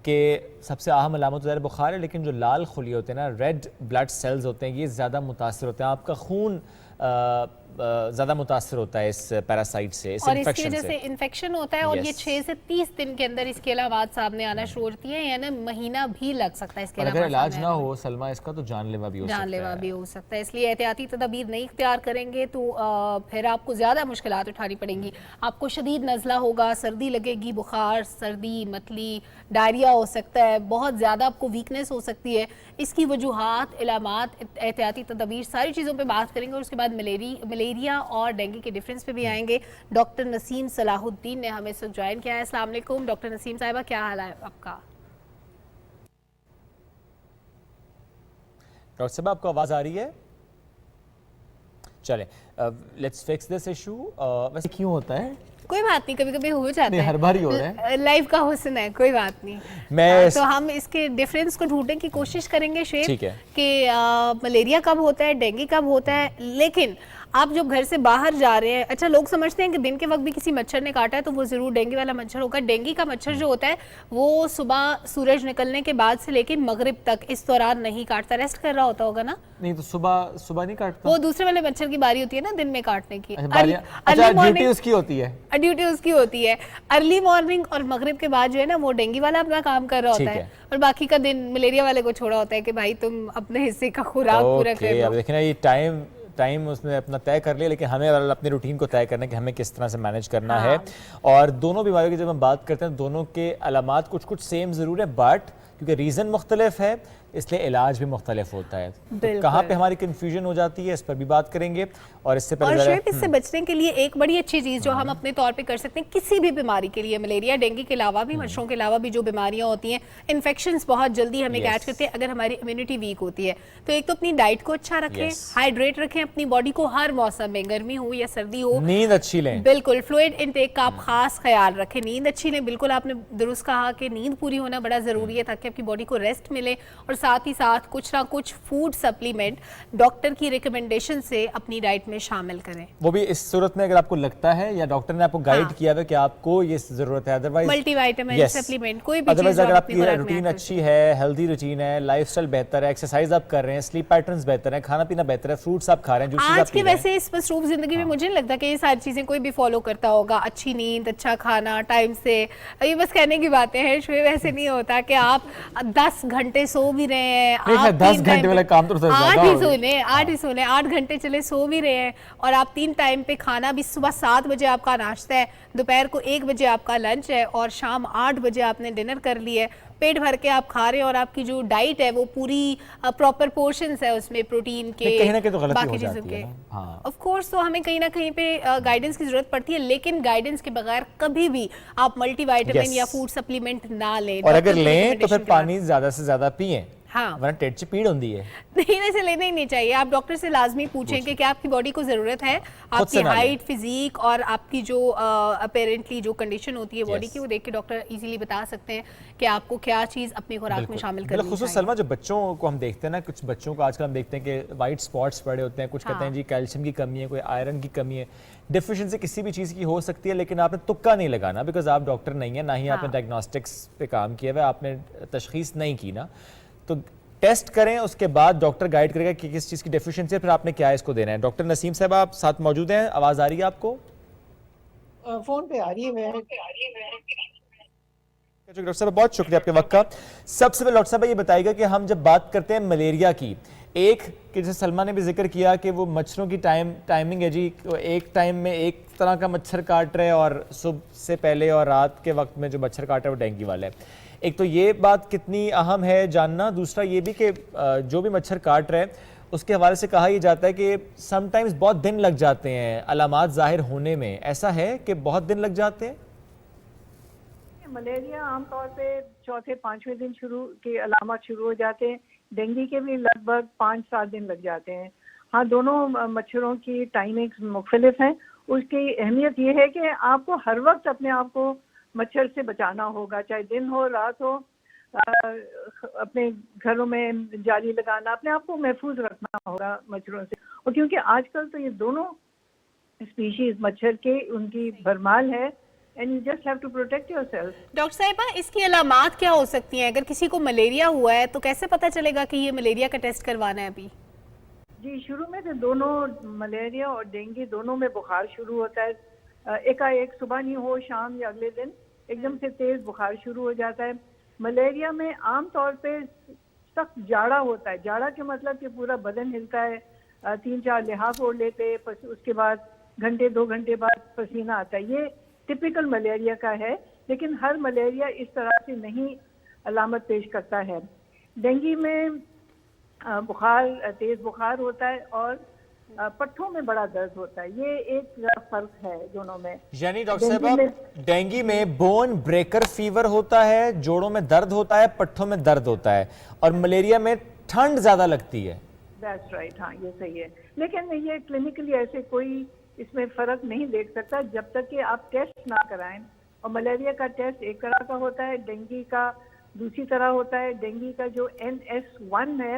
کہ سب سے اہم علامت ظاہر بخار ہے, لیکن جو لال خلی ہوتے ہیں نا, ریڈ بلڈ سیلز ہوتے ہیں, یہ زیادہ متاثر ہوتے ہیں. آپ کا خون زیادہ متاثر ہوتا ہے اس پیراسائٹ سے, اس اور اس کی انفیکشن وجہ سے. سے انفیکشن ہوتا ہے, اور یہ 6 سے 30 دن کے اندر اس کے علامات سامنے آنا شروع ہوتی ہیں, یعنی مہینہ بھی لگ سکتا ہے اس کے اور علامات. اگر علاج نہ ہو سلمہ اس کا تو جان لیوا بھی ہو سکتا ہے. جان لیوا بھی ہو سکتا ہے. اس لیے احتیاطی تدابیر نہیں اختیار کریں گے تو پھر آپ کو زیادہ مشکلات اٹھانی پڑیں گی. آپ کو شدید نزلہ ہوگا, سردی لگے گی, بخار, سردی, متلی, ڈائریا ہو سکتا ہے, بہت زیادہ آپ کو ویکنیس ہو سکتی ہے. اس کی وجوہات, علامات, احتیاطی تدابیر, ساری چیزوں پہ بات کریں گے, اور اس کے بعد ملیریا اور ڈینگی کے ڈیفرنس پہ بھی آئیں گے. ڈاکٹر نسیم صلاح الدین نے ہمیں اس وقت جوائن کیا ہے. السلام علیکم ڈاکٹر نسیم صاحبہ, کیا حال ہے آپ کا؟ ڈاکٹر صاحب آپ کو آواز آ رہی ہے؟ چلیں لیٹس فکس دس ایشو. ویسے کیوں ہوتا ہے؟ کوئی بات نہیں, کبھی کبھی ہو جاتا ہے, ہر بار ہی ہو رہا ہے, لائف کا حسن ہے, کوئی بات نہیں. تو ہم اس کے ڈیفرنس کو ڈھونڈنے کی کوشش کریں گے شیخ, کہ ملیریا کب ہوتا ہے, ڈینگی کب ہوتا ہے. لیکن آپ جب گھر سے باہر جا رہے ہیں, اچھا لوگ سمجھتے ہیں کہ دن کے وقت بھی کسی مچھر نے کاٹا ہے تو وہ ضرور ڈینگی والا مچھر ہوگا. ڈینگی کا مچھر جو ہوتا ہے وہ صبح سورج نکلنے کے بعد سے لے کے مغرب تک اس دوران نہیں کاٹتا, ریسٹ کر رہا ہوتا ہوگا نا. نہیں تو صبح نہیں کاٹتا, وہ دوسرے والے مچھر کی باری ہوتی ہے نا دن میں کاٹنے کی. ڈیوٹی اس کی ہوتی ہے, ڈیوٹی اس کی ہوتی ہے. ارلی مارننگ اور مغرب کے بعد جو ہے نا وہ ڈینگی والا اپنا کام کر رہا ہوتا ہے, اور باقی کا دن ملیریا والے کو چھوڑا ہوتا ہے کہ بھائی تم اپنے حصے کا خوراک پورا کر لو. اب دیکھیں نا یہ ٹائم اس نے اپنا طے کر لیا, لیکن ہمیں اپنی روٹین کو طے کرنا ہے کہ ہمیں کس طرح سے مینیج کرنا ہے. اور دونوں بیماریوں کی جب ہم بات کرتے ہیں دونوں کے علامات کچھ سیم ضرور ہے, بٹ کیونکہ ریزن مختلف ہے اس لیے علاج بھی مختلف ہوتا ہے. تو کہاں پہ ہماری کنفیوژن ہو جاتی ہے اس پر بھی بات کریں گے. اور اس سے پہلے اور شعیب اس سے بچنے کے لیے ایک بڑی اچھی چیز جو ہم اپنے طور پہ کر سکتے ہیں کسی بھی بیماری کے لیے, ملیریا ڈینگی کے علاوہ بھی, مچھروں کے علاوہ بھی جو بیماریاں ہوتی ہیں, انفیکشنز بہت جلدی ہمیں کیچ کرتے ہیں اگر ہماری امیونٹی ویک ہوتی ہے. تو ایک تو اپنی ڈائٹ کو اچھا رکھیں, ہائیڈریٹ رکھیں اپنی باڈی کو ہر موسم میں, گرمی ہو یا سردی ہو, نیند اچھی لیں, بالکل فلوئڈ انٹیک کا آپ خاص خیال رکھیں, نیند اچھی لیں. بالکل آپ نے درست کہا کہ نیند پوری ہونا بڑا ضروری ہے تاکہ آپ کی باڈی کو ریسٹ ملے, اور ساتھ ہی ساتھ کچھ نہ کچھ فوڈ سپلیمنٹ ڈاکٹر کی ریکمنڈیشن سے اپنی ڈائٹ میں شامل کریں. وہ بھی اس صورت میں اگر آپ کو لگتا ہے یا ڈاکٹر نے آپ کو گائیڈ کیا ہے کہ آپ کو یہ ضرورت ہے, ادروائز ملٹی وائٹامن سپلیمنٹ کوئی بھی چیز اگر آپ کی روٹین اچھی ہے, ہیلدی روٹین ہے, لائف سٹائل بہتر ہے, ایکسرسائز آپ کر رہے ہیں, سلیپ پیٹرنز بہتر ہیں, کھانا پینا بہتر ہے, فروٹس آپ کھا رہے ہیں, جوسز آج کے ویسے اس مصروف زندگی میں مجھے نہیں لگتا کہ یہ ساری چیزیں کوئی بھی فالو کرتا ہوگا. اچھی نیند, اچھا کھانا ٹائم سے, یہ بس کہنے کی باتیں ہیں. شعیب ایسے نہیں ہوتا کہ آپ 10 گھنٹے سو بھی رہے ہیں, 10 گھنٹے والا کام تو 8 گھنٹے چلے سو بھی رہے ہیں, اور آپ 3 ٹائم پہ کھانا بھی, صبح 7 بجے آپ کا ناشتہ ہے, دوپہر کو 1 بجے آپ کا لنچ ہے, اور شام 8 بجے آپ نے ڈنر کر لی ہے, پیٹ بھر کے آپ کھا رہے ہیں, اور آپ کی جو ڈائٹ ہے وہ پوری پراپر پورشنز ہے اس میں پروٹین کے, باقی چیزوں کے. آف کورس تو ہمیں کہیں نہ کہیں پہ گائیڈنس کی ضرورت پڑتی ہے, لیکن گائیڈنس کے بغیر کبھی بھی آپ ملٹی وائٹامن یا فوڈ سپلیمنٹ نہ لیں. اور اگر لیں تو پھر پانی زیادہ سے زیادہ پئیں, ورنہ ٹیٹ سے پیڑ ہوندی ہے. نہیں, ویسے لینا ہی نہیں چاہیے. آپ ڈاکٹر سے لازمی پوچھیں کہ کیا آپ کی باڈی کو ضرورت ہے, آپ کی ہائٹ, فزیک اور آپ کی جو اپیرنٹلی جو کنڈیشن ہوتی ہے باڈی کی, وہ دیکھ کے ڈاکٹر ایزیلی بتا سکتے ہیں کہ آپ کو کیا چیز اپنی خوراک میں شامل کرنی چاہیے. خصوصاً سلمہ, جو بچوں کو ہم دیکھتے ہیں نا, کچھ بچوں کو آج کل ہم دیکھتے ہیں کہ وائٹ سپاٹس پڑے ہوتے ہیں, کچھ کہتے ہیں جی کیلشیم کی کمی ہے, کوئی آئرن کی کمی ہے, ڈیفیشنسی کسی بھی چیز کی ہو سکتی ہے, لیکن آپ نے تکا نہیں لگانا, بیکاز آپ ڈاکٹر نہیں ہیں, نہ ہی آپ نے ڈائگنوسٹکس پہ کام کیا ہوا ہے, آپ نے تشخیص نہیں کی نا. تو ٹیسٹ کریں, اس کے بعد ڈاکٹر گائیڈ کرے گا کہ کس چیز کی ڈیفیشنسی ہے, پھر آپ نے کیا اس کو دینا ہے. ڈاکٹر نسیم صاحب آپ ساتھ موجود ہیں, آواز آ رہی ہے آپ کو؟ فون پہ آ رہی ہے. ڈاکٹر صاحب بہت شکریہ آپ کے وقت کا. سب سے پہلے ڈاکٹر صاحب یہ بتائیے گا کہ ہم جب بات کرتے ہیں ملیریا کی, ایک کہ جیسے سلمہ نے بھی ذکر کیا کہ وہ مچھروں کی ٹائمنگ ہے جی, ایک ٹائم میں ایک طرح کا مچھر کاٹ رہے ہیں, اور صبح سے پہلے اور رات کے وقت میں جو مچھر کاٹ رہا ہے وہ ڈینگی والا ہے. ایک تو یہ بات کتنی اہم ہے جاننا. دوسرا یہ بھی کہ جو بھی مچھر کاٹ رہے ہیں اس کے حوالے سے کہا یہ جاتا ہے کہ سم ٹائمز بہت دن لگ جاتے ہیں علامات ظاہر ہونے میں. ایسا ہے کہ بہت دن لگ جاتے ہیں؟ ملیریا عام طور پہ 4-5ویں دن کے علامات شروع ہو جاتے ہیں. ڈینگی کے بھی لگ بھگ 5-7 دن لگ جاتے ہیں. ہاں, دونوں مچھروں کی ٹائمنگز مختلف ہیں. اس کی اہمیت یہ ہے کہ آپ کو ہر وقت اپنے آپ کو مچھر سے بچانا ہوگا, چاہے دن ہو رات ہو. اپنے گھروں میں جالی لگانا, اپنے آپ کو محفوظ رکھنا ہوگا مچھروں سے. اور کیونکہ آج کل تو یہ دونوں اسپیشیز مچھر کے ان کی بھرمال ہے, and you just have to protect yourself. Doctor صاحبہ, اس کی علامات کیا ہو سکتی ہیں؟ اگر کسی کو ملیریا ہوا ہے تو کیسے پتہ چلے گا کہ یہ ملیریا کا ٹیسٹ کروانا ہے ابھی؟ جی, شروع میں تو دونوں ملیریا اور ڈینگی دونوں میں بخار شروع ہوتا ہے. ایک صبح نہیں ہو, شام یا اگلے دن ایک دم سے تیز بخار شروع ہو جاتا ہے. ملیریا میں عام طور پہ سخت جاڑا ہوتا ہے. جاڑا کے مطلب کہ پورا بدن ہلتا ہے, 3-4 لحاف اوڑھ لیتے, اس کے بعد 2 گھنٹے بعد پسینہ آتا ہے. یہ ٹپیکل ملیریا کا ہے, لیکن ہر ملیریا اس طرح سے نہیں علامت پیش کرتا ہے. ڈینگی میں بخار, تیز بخار ہوتا ہے, اور پٹھوں میں بڑا درد ہوتا ہے. یہ ایک فرق ہے دونوں میں. یعنی ڈاکٹر صاحب ڈینگی میں بون بریکر فیور ہوتا ہے, جوڑوں میں درد ہوتا ہے, پٹھوں میں درد ہوتا ہے, اور ملیریا میں ٹھنڈ زیادہ لگتی ہے. That's right, ہاں یہ صحیح ہے. لیکن یہ کلینکلی ایسے کوئی اس میں فرق نہیں دیکھ سکتا جب تک کہ آپ ٹیسٹ نہ کرائیں. اور ملیریا کا ٹیسٹ ایک طرح کا ہوتا ہے, ڈینگی کا دوسری طرح ہوتا ہے. ڈینگی کا جو NS1 ہے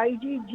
IgG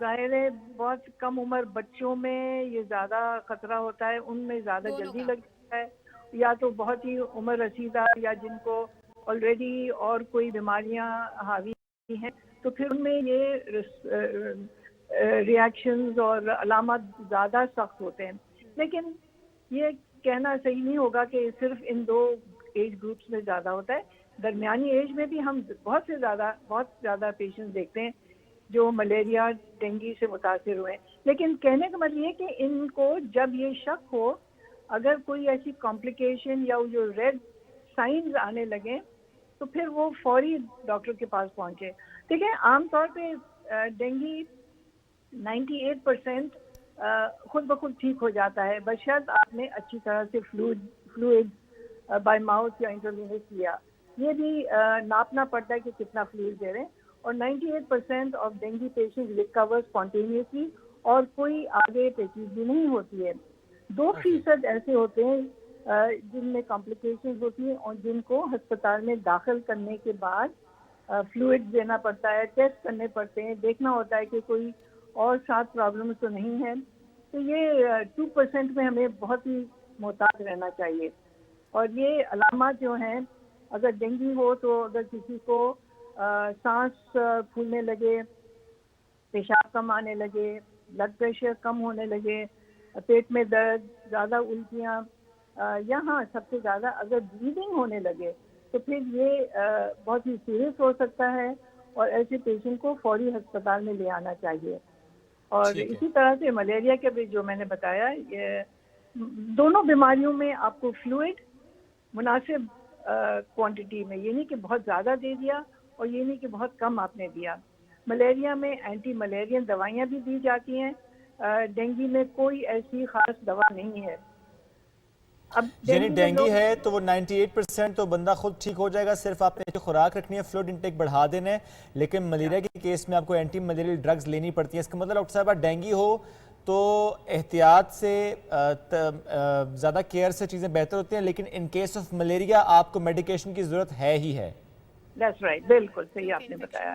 ظاہر ہے بہت کم عمر بچوں میں یہ زیادہ خطرہ ہوتا ہے، ان میں زیادہ جلدی لگ جاتا ہے، یا تو بہت ہی عمر رسیدہ یا جن کو آلریڈی اور کوئی بیماریاں حاوی ہیں، تو پھر ان میں یہ ریاکشنز اور علامات زیادہ سخت ہوتے ہیں. لیکن یہ کہنا صحیح نہیں ہوگا کہ صرف ان دو ایج گروپس میں زیادہ ہوتا ہے. درمیانی ایج میں بھی ہم بہت زیادہ پیشنٹس دیکھتے ہیں جو ملیریا ڈینگی سے متاثر ہوئے ہیں. لیکن کہنے کا مطلب یہ کہ ان کو جب یہ شک ہو، اگر کوئی ایسی کمپلیکیشن یا جو ریڈ سائنز آنے لگیں تو پھر وہ فوری ڈاکٹر کے پاس پہنچے. دیکھیں عام طور پہ ڈینگی 98% خود بخود ٹھیک ہو جاتا ہے بشرط آپ نے اچھی طرح سے فلوئڈ بائی ماؤتھ یا انٹروینس لیا. یہ بھی ناپنا پڑتا ہے کہ کتنا فلوئڈ دے رہے ہیں. اور 98% of dengue patient recover spontaneously اور کوئی آگے پیچیدگی نہیں ہوتی ہے. 2% ایسے ہوتے ہیں جن میں کمپلیکیشنز ہوتی ہیں اور جن کو ہسپتال میں داخل کرنے کے بعد فلوئڈ دینا پڑتا ہے، ٹیسٹ کرنے پڑتے ہیں، دیکھنا ہوتا ہے کہ کوئی اور ساتھ پرابلمز تو نہیں ہے. تو یہ 2% میں ہمیں بہت ہی محتاط رہنا چاہیے. اور یہ علامات جو ہیں، اگر ڈینگی ہو تو اگر کسی کو سانس پھولنے لگے، پیشاب کم آنے لگے، بلڈ پریشر کم ہونے لگے، پیٹ میں درد، زیادہ الٹیاں، یا ہاں سب سے زیادہ اگر بلیڈنگ ہونے لگے تو پھر یہ بہت ہی سیریس ہو سکتا ہے اور ایسے پیشنٹ کو فوری ہسپتال میں لے آنا چاہیے. اور اسی طرح سے ملیریا کے بھی جو میں نے بتایا، یہ دونوں بیماریوں میں آپ کو فلوئڈ مناسب کوانٹٹی میں، یہ نہیں کہ بہت زیادہ دے دیا اور یہ نہیں کہ بہت کم آپ نے دیا. ملیریا میں اینٹی ملیرین دوائیاں بھی دی جاتی ہیں، ڈینگی میں کوئی ایسی خاص دوا نہیں ہے. اب یعنی ڈینگی ہے تو وہ 98% تو بندہ خود ٹھیک ہو جائے گا، صرف آپ نے خوراک رکھنی ہے، فلوئڈ انٹیک بڑھا دینا ہے. لیکن ملیریا کے کیس میں آپ کو اینٹی ملیریل ڈرگز لینی پڑتی ہیں. اس کا مطلب ڈاکٹر صاحبہ ڈینگی ہو تو احتیاط سے زیادہ کیئر سے چیزیں بہتر ہوتی ہیں، لیکن ان کیس آف ملیریا آپ کو میڈیکیشن کی ضرورت ہے ہی ہے. دیٹس رائٹ، بالکل صحیح آپ نے بتایا.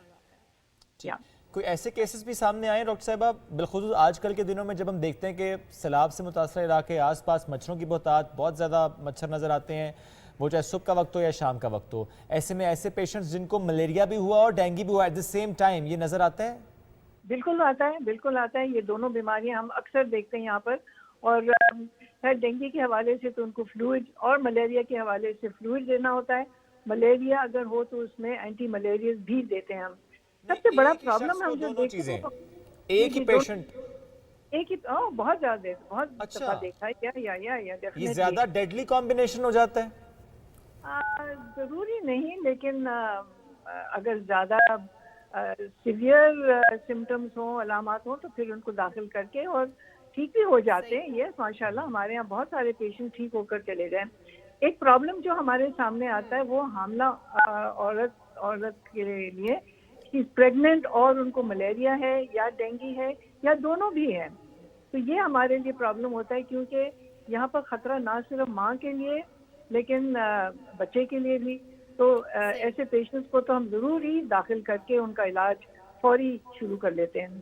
کوئی ایسے کیسز بھی سامنے آئے ہیں ڈاکٹر صاحبہ، بالخصوص آج کل کے دنوں میں جب ہم دیکھتے ہیں کہ سیلاب سے متاثرہ علاقے آس پاس مچھروں کی بہت زیادہ مچھر نظر آتے ہیں، وہ چاہے صبح کا وقت ہو یا شام کا وقت ہو. ایسے میں ایسے پیشنٹس جن کو ملیریا بھی ہوا اور ڈینگی بھی ہوا ایٹ دی سیم ٹائم، یہ نظر آتا ہے؟ بالکل آتا ہے، بالکل آتا ہے. یہ دونوں بیماریاں ہم اکثر دیکھتے ہیں یہاں پر. اور ڈینگی کے حوالے سے تو ان کو فلوئڈ اور ملیریا کے حوالے سے فلوئڈ دینا ہوتا ہے. ملیریا اگر ہو تو اس میں اینٹی ملیریز بھی دیتے ہیں ہم. سب سے بڑا پرابلم ہم جو دیکھتے ہیں ایک ہی پیشنٹ ایک ہی بہت زیادہ بہت دفعہ دیکھا ہے. یہ زیادہ ڈیڈلی کمبینیشن ہو جاتا ہے؟ ضروری نہیں، لیکن اگر زیادہ سیویئر سمٹمز ہوں، علامات ہوں، تو پھر ان کو داخل کر کے اور ٹھیک بھی ہو جاتے ہیں. یہ ماشاء اللہ ہمارے یہاں بہت سارے پیشنٹ ٹھیک ہو کر چلے گئے. ایک پرابلم جو ہمارے سامنے آتا ہے وہ حاملہ عورت کے لیے پریگننٹ اور ان کو ملیریا ہے یا ڈینگی ہے یا دونوں بھی ہیں. تو یہ ہمارے لیے پرابلم ہوتا ہے، کیونکہ یہاں پر خطرہ نہ صرف ماں کے لیے لیکن بچے کے لیے بھی. تو ایسے پیشنٹس کو تو ہم ضرور ہی داخل کر کے ان کا علاج فوری شروع کر لیتے ہیں.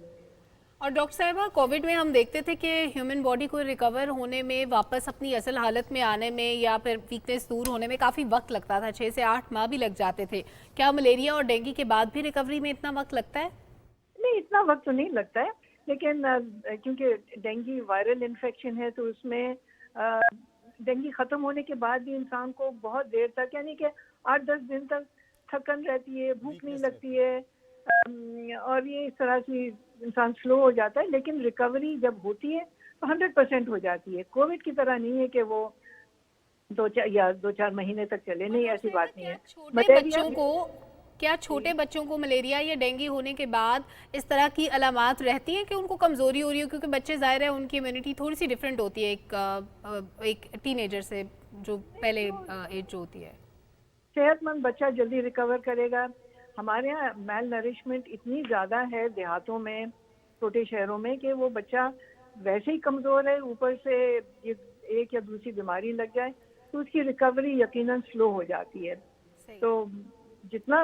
اور ڈاکٹر صاحبہ کووڈ میں ہم دیکھتے تھے کہ ہیومن باڈی کو ریکور ہونے میں، واپس اپنی اصل حالت میں آنے میں یا پھر ویکنیس دور ہونے میں کافی وقت لگتا تھا، 6 سے 8 ماہ بھی لگ جاتے تھے. کیا ملیریا اور ڈینگی کے بعد بھی ریکوری میں اتنا وقت لگتا ہے؟ نہیں، اتنا وقت تو نہیں لگتا ہے، لیکن کیونکہ ڈینگی وائرل انفیکشن ہے تو اس میں ڈینگی ختم ہونے کے بعد بھی انسان کو بہت دیر تک، یعنی کہ 8-10 دن تک تھکن رہتی ہے، بھوک نہیں لگتی ہے، اور یہ اس طرح سے انسان سلو ہو جاتا ہے. لیکن ریکوری جب ہوتی ہے تو 100% ہو جاتی ہے. کووڈ کی طرح نہیں ہے کہ وہ 2-4 مہینے تک چلے، نہیں، ایسی بات نہیں ہے. کیا چھوٹے بچوں کو ملیریا یا ڈینگی ہونے کے بعد اس طرح کی علامات رہتی ہیں کہ ان کو کمزوری ہو رہی ہو؟ کیونکہ بچے ظاہر ہے ان کی امیونٹی تھوڑی سی ڈیفرنٹ ہوتی ہے ایک ٹین ایجر سے جو پہلے ایج جو ہوتی ہے. صحت مند بچہ جلدی ریکور کرے گا. ہمارے یہاں میل نرشمنٹ اتنی زیادہ ہے دیہاتوں میں، چھوٹے شہروں میں، کہ وہ بچہ ویسے ہی کمزور ہے، اوپر سے ایک یا دوسری بیماری لگ جائے تو اس کی ریکوری یقیناً سلو ہو جاتی ہے. تو جتنا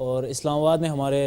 اور اسلام آباد میں ہمارے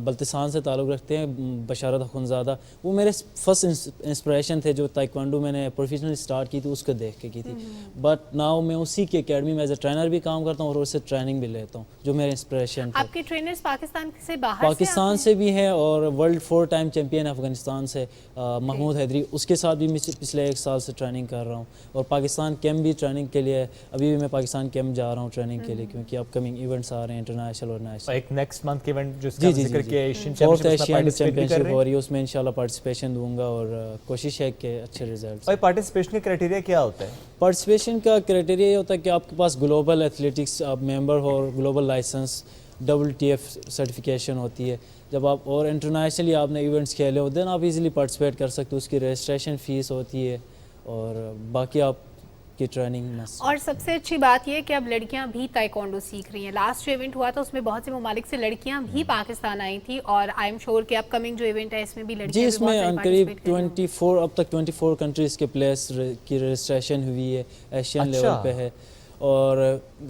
بلتستان سے تعلق رکھتے ہیں بشارت اخنزادہ، وہ میرے فرسٹ انسپریشن تھے جو تائیکوانڈو میں نے پروفیشنلی سٹارٹ کی تھی، اس کو دیکھ کے کی تھی. بٹ ناؤ میں اسی کی اکیڈمی میں ایز اے ٹرینر بھی کام کرتا ہوں اور اس سے ٹریننگ بھی لیتا ہوں، جو میرے انسپریشن تھے. آپ کے ٹرینرز پاکستان سے باہر پاکستان سے بھی ہیں اور ورلڈ 4 ٹائم چیمپئن افغانستان سے محمود حیدری، اس کے ساتھ بھی میں پچھلے 1 سال سے ٹریننگ کر رہا ہوں. اور پاکستان کیمپ بھی ٹریننگ کے لیے، ابھی بھی میں پاکستان کیمپ جا رہا ہوں ٹریننگ کے لیے، کیونکہ اپ کمنگ ایونٹس آ رہے ہیں انٹرنیشنل اور نیشنل. ایک نیکسٹ منتھ کے ایونٹ جو جی ذکر کیا ایشین چیمپئن ہو رہی ہے، اس میں انشاءاللہ پارٹیسپیشن دوں گا اور کوشش ہے کہ اچھے ریزلٹس. اور پارٹیسپیشن کا کرائٹیریا کیا ہوتا ہے؟ پارٹیسپیشن کا کرائٹیریا یہ ہوتا ہے کہ آپ کے پاس گلوبل ایتھلیٹکس آپ ممبر ہو اور گلوبل لائسنس WTF سرٹیفکیشن ہوتی ہے. جب آپ اور انٹرنیشنلی آپ نے ایونٹس کھیلے ہو دین آپ ایزیلی پارٹیسپیٹ کر سکتے ہو. اس کی رجسٹریشن فیس ہوتی ہے اور باقی آپ کی ٹریننگ میں. اور سب سے اچھی بات یہ ہے کہ اب لڑکیاں بھی تائیکوانڈو سیکھ رہی ہیں. لاسٹ جو ایونٹ ہوا تھا اس میں بہت سے ممالک سے لڑکیاں بھی پاکستان آئی تھی اور آئی ایم شیور کہ اپ کمنگ جو ایونٹ ہے اس میں بھی لڑکیاں جی، اس میں قریب 24 اب تک 24 کنٹریز کے پلیئرس کی رجسٹریشن ہوئی ہے، ایشین لیول پہ ہے. اور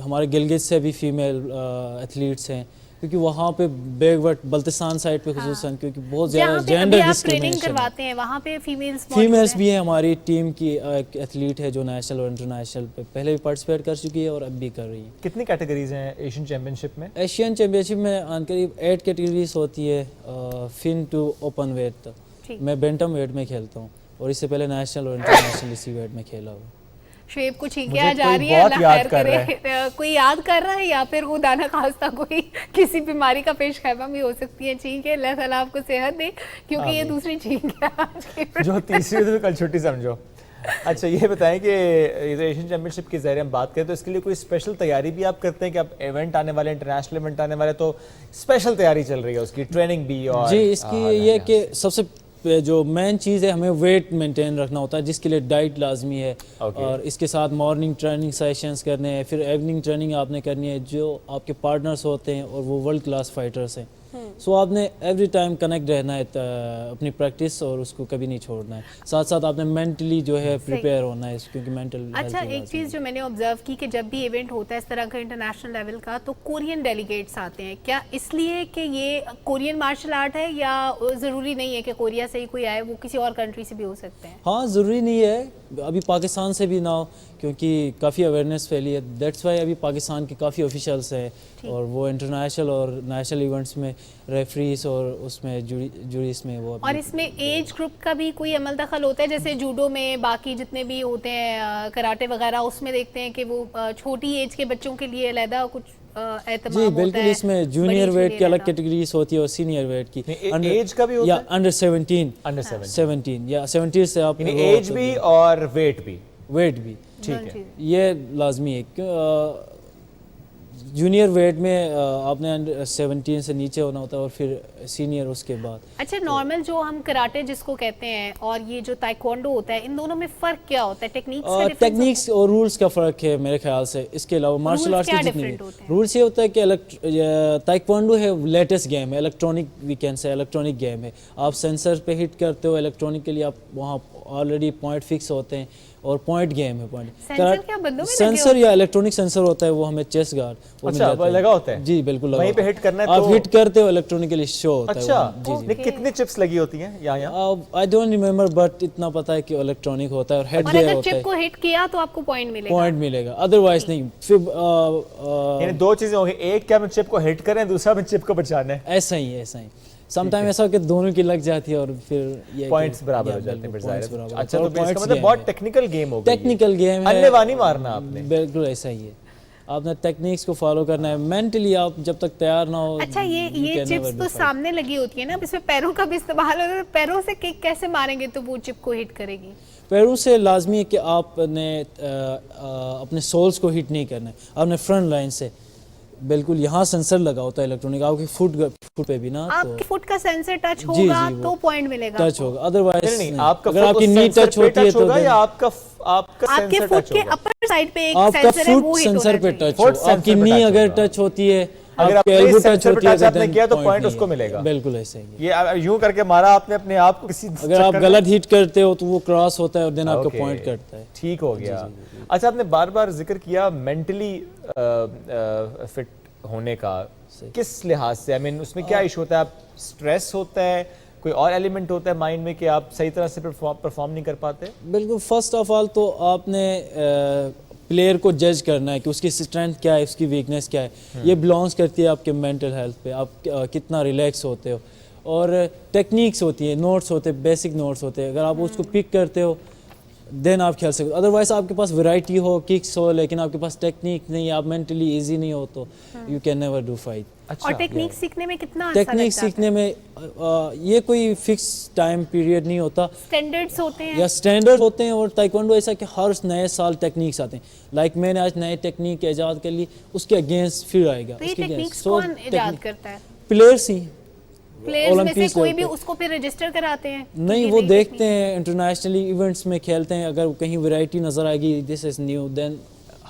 ہمارے گلگت سے بھی فیمیل ایتھلیٹس ہیں، کیونکہ وہاں پہ بیک ورڈ بلتستان سائڈ پہ خصوصاً کیونکہ بہت زیادہ جینڈر ڈسکریمنیشن کرواتے ہیں، وہاں پہ فیمیلس بھی ہیں. ہماری ٹیم کی ایک ایتھلیٹ ہے جو نیشنل اور انٹرنیشنل پہ پہلے بھی پارٹیسپیٹ کر چکی ہے اور اب بھی کر رہی ہے. کتنی کیٹیگریز ہیں ایشین چیمپئن شپ میں؟ ایشین چیمپئن شپ میں قریب 8 کیٹیگریز ہوتی ہے، فن ٹو اوپن ویٹ تک. میں بینٹم ویٹ میں کھیلتا ہوں اور اس سے پہلے نیشنل اور انٹرنیشنل اسی ویٹ میں کھیلا ہوں. شعیب کو چھینکیاں جا رہی ہے، اللہ خیر کرے. کوئی یاد کر رہا ہے یا پھر وہ دانا خواستہ کوئی کسی بیماری کا پیش خیمہ بھی ہو سکتی ہے؟ چھینکیں، اللہ تعالیٰ آپ کو صحت دے، کیونکہ یہ دوسری چھینک ہے جو تیسری تو کل چھٹی سمجھو. اچھا یہ بتائیں کہ ایشین چیمپئن شپ کی ظاہر ہم بات کریں تو اس کے لیے کوئی اسپیشل تیاری بھی آپ کرتے ہیں کہ اب ایونٹ آنے والے انٹرنیشنل ایونٹ آنے والے تو اسپیشل تیاری چل رہی ہے اس کی ٹریننگ بھی؟ اور جی، اس کی یہ کہ سب سے جو مین چیز ہے ہمیں ویٹ مینٹین رکھنا ہوتا ہے، جس کے لیے ڈائٹ لازمی ہے. اور اس کے ساتھ مارننگ ٹریننگ سیشنز کرنے ہیں، پھر ایوننگ ٹریننگ آپ نے کرنی ہے. جو آپ کے پارٹنرز ہوتے ہیں اور وہ ورلڈ کلاس فائٹرز ہیں، سو آپ نے ایوری ٹائم کنیکٹ رہنا ہے اپنی پریکٹس اور اس کو کبھی نہیں چھوڑنا ہے. ساتھ ساتھ آپ نے مینٹلی جو ہے پریپیئر ہونا ہے کیونکہ مینٹل. اچھا ایک چیز جو میں نے آبزرو کی کہ جب بھی ایونٹ ہوتا ہے اس طرح کا انٹرنیشنل لیول کا تو کورین ڈیلیگیٹس آتے ہیں. کیا اس لیے کہ یہ کورین مارشل آرٹ ہے یا ضروری نہیں ہے کہ کوریا سے ہی کوئی آئے، وہ کسی اور کنٹری سے بھی ہو سکتے ہیں؟ ہاں ضروری نہیں ہے، ابھی پاکستان سے بھی نہ ہو کیونکہ کافی اویئرنیس پھیلی ہے. دیٹس وائی ابھی پاکستان کے کافی آفیشلس ہیں اور وہ انٹرنیشنل اور نیشنل ایونٹس میں ریفریز اور اس میں جوریز میں وہ. اور اس میں ایج گروپ کا بھی کوئی عمل دخل ہوتا ہے؟ جیسے جوڈو میں باقی جتنے بھی ہوتے ہیں کراٹے وغیرہ، اس میں دیکھتے ہیں کہ وہ چھوٹی ایج کے بچوں کے لیے علیحدہ کچھ اہتمام ہوتا ہے. جی بالکل، اس میں جونیئر ویٹ کی الگ کیٹیگریز ہوتی ہے اور سینئر ویٹ کی. ایج کا بھی ہوتا ہے؟ یا انڈر 17 یا 17 سے آپ ایج بھی اور ویٹ بھی. ویٹ بھی ٹھیک ہے، یہ لازمی ہے. جونیئر ویٹ میں آپ نے 17 سے نیچے ہونا ہوتا ہے اور پھر سینئر اس کے بعد. اچھا نارمل جو ہم کراٹے جس کو کہتے ہیں اور یہ جو تائیکوانڈو ہوتا ہے، ان دونوں میں فرق کیا ہوتا ہے؟ ٹیکنیکس اور رولز کا فرق ہے میرے خیال سے. اس کے علاوہ مارشل آرٹس کے جتنے رولز یہ ہوتا ہے کہ تائیکوانڈو ہے لیٹسٹ گیم ہے، الیکٹرانک ویکینڈ سے الیکٹرانک گیم ہے. آپ سینسر پہ ہٹ کرتے ہو الیکٹرانک کے لیے، آپ وہاں آلریڈی پوائنٹ فکس ہوتے ہیں اور پوائنٹ گیم ہے. پوائنٹ سینسر یا الیکٹرانک سینسر ہوتا ہے وہ ہمیں چیسٹ گارڈ لگا ہوتا ہے. جی بالکل، وہیں پہ ہٹ کرنا ہے، آپ ہٹ کرتے ہو الیکٹرانکلی شو ہوتا ہے. اچھا کتنے چپس لگی ہوتی ہیں یہاں؟ آئی ڈونٹ ریمبر بٹ اتنا پتا ہے کہ الیکٹرانک ہوتا ہے اور ہیڈ گیئر ہوتا ہے. چپ کو ہٹ کیا تو آپ کو پوائنٹ ملے گا، ادروائز نہیں. یعنی دو چیزیں ہوں گی، ایک کیا میں چپ کو ہٹ کریں، دوسرا میں چپ کو بچانا ہے. ایسا ہی سم ٹائم ایسا کہ دونوں کی لگ جاتی ہے اور پھر یہ پوائنٹس برابر ہو جاتے ہیں. اچھا تو اس کا مطلب بہت ٹیکنیکل گیم ہو گئی. ٹیکنیکل گیم ہے، اننے وانی مارنا آپ نے. بالکل ایسا ہی ہے، آپ نے ٹیکنیکس کو فالو کرنا ہے. مینٹلی آپ جب تک تیار نہ ہو. اچھا یہ چپس تو سامنے لگی ہوتی ہے نا، اس میں پیروں کا بھی استعمال ہوتا ہے. پیروں سے کک کیسے ماریں گے تو وہ چپ کو ہٹ کرے گی؟ پیروں سے لازمی ہے کہ آپ نے اپنے سولز کو ہٹ نہیں کرنا ہے. آپ نے فرنٹ لائن سے بالکل یہاں سینسر لگا ہوتا ہے الیکٹرانک، آپ کی فٹ پہ بھی نا، آپ کی فٹ کا سینسر ٹچ ہوگا تو پوائنٹ ملے گا. ٹچ ہوگا، ادروائز نہیں. اگر آپ کی نی ٹچ ہوتی ہے تو یا آپ کا کے فٹ کے اپر سائڈ پہ ایک آپ کا سینسر ہے، وہ فٹ ہٹ سینسر پہ ہونا ٹچ ہوگا. آپ کی نی اگر ٹچ ہوتی ہے، اگر آپ ایلبو ٹچ ہوتی ہے آپ نے کیا تو پوائنٹ اس کو ملے گا. بالکل ایسا ہی. یہ یوں کر کے مارا آپ نے اپنے آپ کو کسی، اگر آپ غلط ہٹ کرتے ہو تو وہ کراس ہوتا ہے اور دین آپ کا پوائنٹ کٹتا ہے. ٹھیک ہو گیا. اچھا آپ نے بار بار ذکر کیا مینٹلی فٹ ہونے کا، کس لحاظ سے؟ اس میں کیا ایشو ہوتا ہے؟ آپ اسٹریس ہوتا ہے، کوئی اور ایلیمنٹ ہوتا ہے مائنڈ میں کہ آپ صحیح طرح سے پرفارم نہیں کر پاتے؟ بالکل، فرسٹ آف آل تو آپ نے پلیئر کو جج کرنا ہے کہ اس کی اسٹرینتھ کیا ہے، اس کی ویکنیس کیا ہے. یہ بلانگس کرتی ہے آپ کے مینٹل ہیلتھ پہ، آپ کتنا ریلیکس ہوتے ہو. اور ٹیکنیکس ہوتی ہیں، نوٹس ہوتے ہیں، بیسک نوٹس ہوتے ہیں، اگر آپ اس کو پک کرتے ہو دین آپ کھیل سکتے ہو. ادروائز آپ کے پاس ورائٹی ہو، ککس ہو، لیکن آپ کے پاس ٹیکنیک نہیں، آپ مینٹلی ایزی نہیں ہو تو you can never do fight. اور ٹیکنیک سیکھنے میں کتنا عرصہ لگتا ہے؟ ٹیکنیک سیکھنے میں یہ کوئی فکس ٹائم پیریڈ نہیں ہوتا. اسٹینڈرڈس ہوتے ہیں یا اسٹینڈرڈ ہوتے ہیں، اور تائیکوانڈو ایسا کہ ہر نئے سال ٹیکنیکس آتے ہیں. لائک میں نے آج نئے ٹیکنیک ایجاد کر لی، اس کے اگینسٹ پھر آئے گا. تو یہ ٹیکنیکس کون ایجاد کرتا ہے؟ پلیئرس ہی. پلیئرز میں سے کوئی بھی اس کو پھر رجسٹر کراتے ہیں؟ نہیں، وہ دیکھتے ہیں انٹرنیشنلی ایونٹس میں کھیلتے ہیں، اگر کہیں ویرائٹی نظر آئے گی دس از نیو دین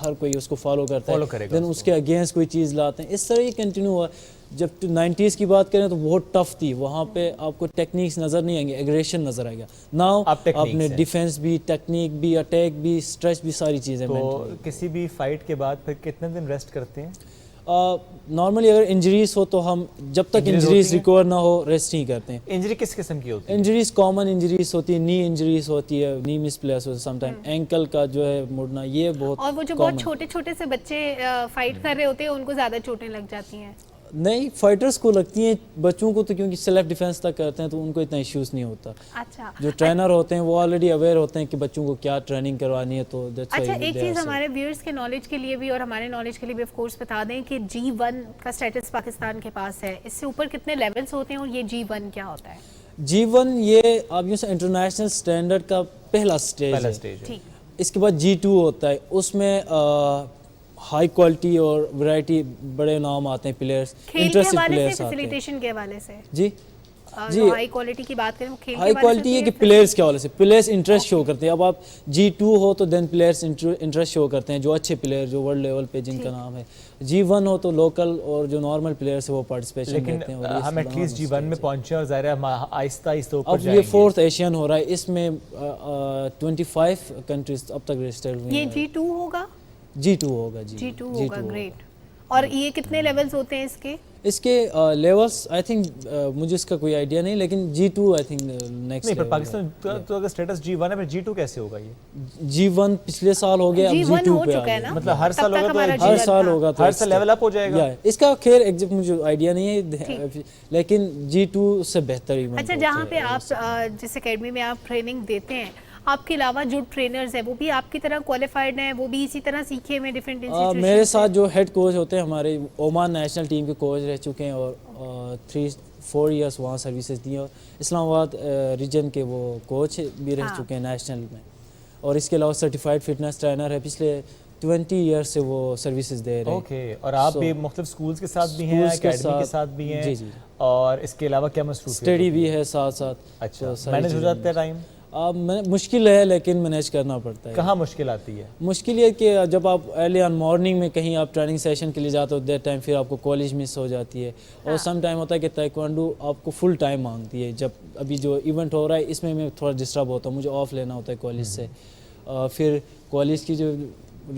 ہر کوئی اس کو فالو کرتا ہے، دین اس کے اگینسٹ کوئی چیز لاتے ہیں. اس طرح یہ کنٹینیو ہوا. جب 90s کی بات کریں تو بہت ٹف تھی، وہاں پہ آپ کو ٹیکنیکس نظر نہیں آئیں گے، ایگریشن نظر آئے گا. ناؤ آپ نے ڈیفینس بھی، ٹیکنیک بھی، اٹیک بھی، اسٹریچ بھی، ساری چیزیں. تو کسی بھی فائٹ کے بعد پھر کتنے دن ریسٹ کرتے ہیں؟ نارملی اگر انجریز ہو تو ہم جب تک انجریز ریکور نہ ہو ریسٹ نہیں کرتے ہیں. انجری کس قسم کی ہوتی ہے؟ انجریز کامن انجریز ہوتی ہے، نی انجریز ہوتی ہے، نی مس پلیس ہوتی ہے، سم ٹائم اینکل کا جو ہے مڑنا، یہ بہت. اور وہ جو بہت چھوٹے چھوٹے سے بچے فائٹ کر رہے ہوتے ہیں ان کو زیادہ چوٹیں لگ جاتی ہیں؟ نہیں، فائٹرز کو لگتی ہیں، بچوں کو تو کیونکہ سیلف ڈیفینس تک کرتے ہیں تو ان کو اتنا ایشوز نہیں ہوتا. اچھا، جو ٹرینر ہوتے ہیں وہ آلریڈی اویئر ہوتے ہیں کہ بچوں کو کیا ٹریننگ کروانی ہے. تو اچھا، ایک چیز ہمارے ویورز کے نالج کے لیے بھی اور ہمارے نالج کے لیے بھی آف کورس بتا دیں کہ G1 کا سٹیٹس پاکستان کے پاس ہے، اس سے اوپر کتنے لیولز ہوتے ہیں اور یہ G1 کیا ہوتا ہے؟ G1 یہ آپ یوں سے انٹرنیشنل سٹینڈرڈ کا پہلا سٹیج ہے. اس کے بعد G2 ہوتا ہے، اس میں ہائی کوالٹی اور ورائٹی بڑے نام آتے ہیں، پلیئرز انٹرسٹنگ پلیئرز آتے ہیں. فیسیلیٹیشن کے حوالے سے جی ہائی کوالٹی کی بات کریں، کھیل ہائی کوالٹی یہ کہ پلیئرز کے حوالے سے پلیئرز انٹرسٹ شو کرتے ہیں. اب آپ G2 ہو تو دین پلیئرز انٹرسٹ شو کرتے ہیں، جو اچھے پلیئر جو ورلڈ لیول پہ جن کا نام ہے. G1 ہو تو لوکل اور جو نارمل پلیئرز ہیں وہ پارٹیسپیشن کرتے ہیں. لیکن ہم ایٹ لیسٹ G1 میں پہنچے اور ظاہر ہے آہستہ آہستہ اوپر جائیں گے. اب یہ 4th ایشین ہو رہا ہے، اس میں 25 کنٹریز اب تک رجسٹرڈ ہوئی ہیں. یہ G2 ہوگا؟ G2 ہوگا. G2 ہوگا، گریٹ. اور یہ کتنے لیولز ہوتے ہیں اس کے لیولز آئی تھنک مجھے اس کا کوئی آئیڈیا نہیں، لیکن G2 آئی تھنک نیکسٹ. نہیں، پر پاکستان تو اگر سٹیٹس G1 ہے پھر G2 کیسے ہوگا؟ یہ G1 پچھلے سال ہو گیا، اب G2 پہ آ گیا. مطلب ہر سال ہوگا تو ہر سال ہوگا تو ہر سال لیول اپ ہو جائے گا. اس کا خیر ایگزیکٹ مجھے آئیڈیا نہیں ہے، لیکن G2 سے بہتر ہی. اچھا، جہاں پہ آپ جس اکیڈمی میں آپ ٹریننگ دیتے ہیں، آپ کے علاوہ جو ٹرینرز ہیں وہ بھی آپ کی طرح کوالیفائڈ ہیں، وہ بھی اسی طرح سیکھے ہوئے ڈیفرنٹ انسٹیٹیوشن؟ میرے ساتھ جو ہیڈ کوچ ہوتے ہیں ہمارے عمان نیشنل ٹیم کے کوچ رہ چکے ہیں اور 3-4 ایئرس وہاں سروسز دی ہیں، اور اسلام آباد ریجن کے وہ کوچ بھی رہ چکے ہیں نیشنل میں. اور اس کے علاوہ سرٹیفائڈ فٹنس ٹرینر ہے، پچھلے 20 ایئرس سے وہ سروسز دے رہے ہیں. اوکے، اور آپ بھی مختلف سکولز کے ساتھ بھی ہیں، اکیڈمی کے ساتھ بھی ہیں؟ جی جی. اور اس کے علاوہ کیا مصروفیت؟ اسٹڈی بھی ہے ساتھ ساتھ. اچھا، مینیج ہو جاتا ہے ٹائم؟ مشکل ہے لیکن مینیج کرنا پڑتا ہے. کہاں مشکل آتی ہے؟ مشکل یہ کہ جب آپ ارلی آن مارننگ میں کہیں آپ ٹریننگ سیشن کے لیے جاتے ہو، دیٹ ٹائم پھر آپ کو کالج مس ہو جاتی ہے. اور سم ٹائم ہوتا ہے کہ تائیکوانڈو آپ کو فل ٹائم مانگتی ہے. جب ابھی جو ایونٹ ہو رہا ہے اس میں میں تھوڑا ڈسٹرب ہوتا ہوں، مجھے آف لینا ہوتا ہے کالج سے. پھر کالج کی جو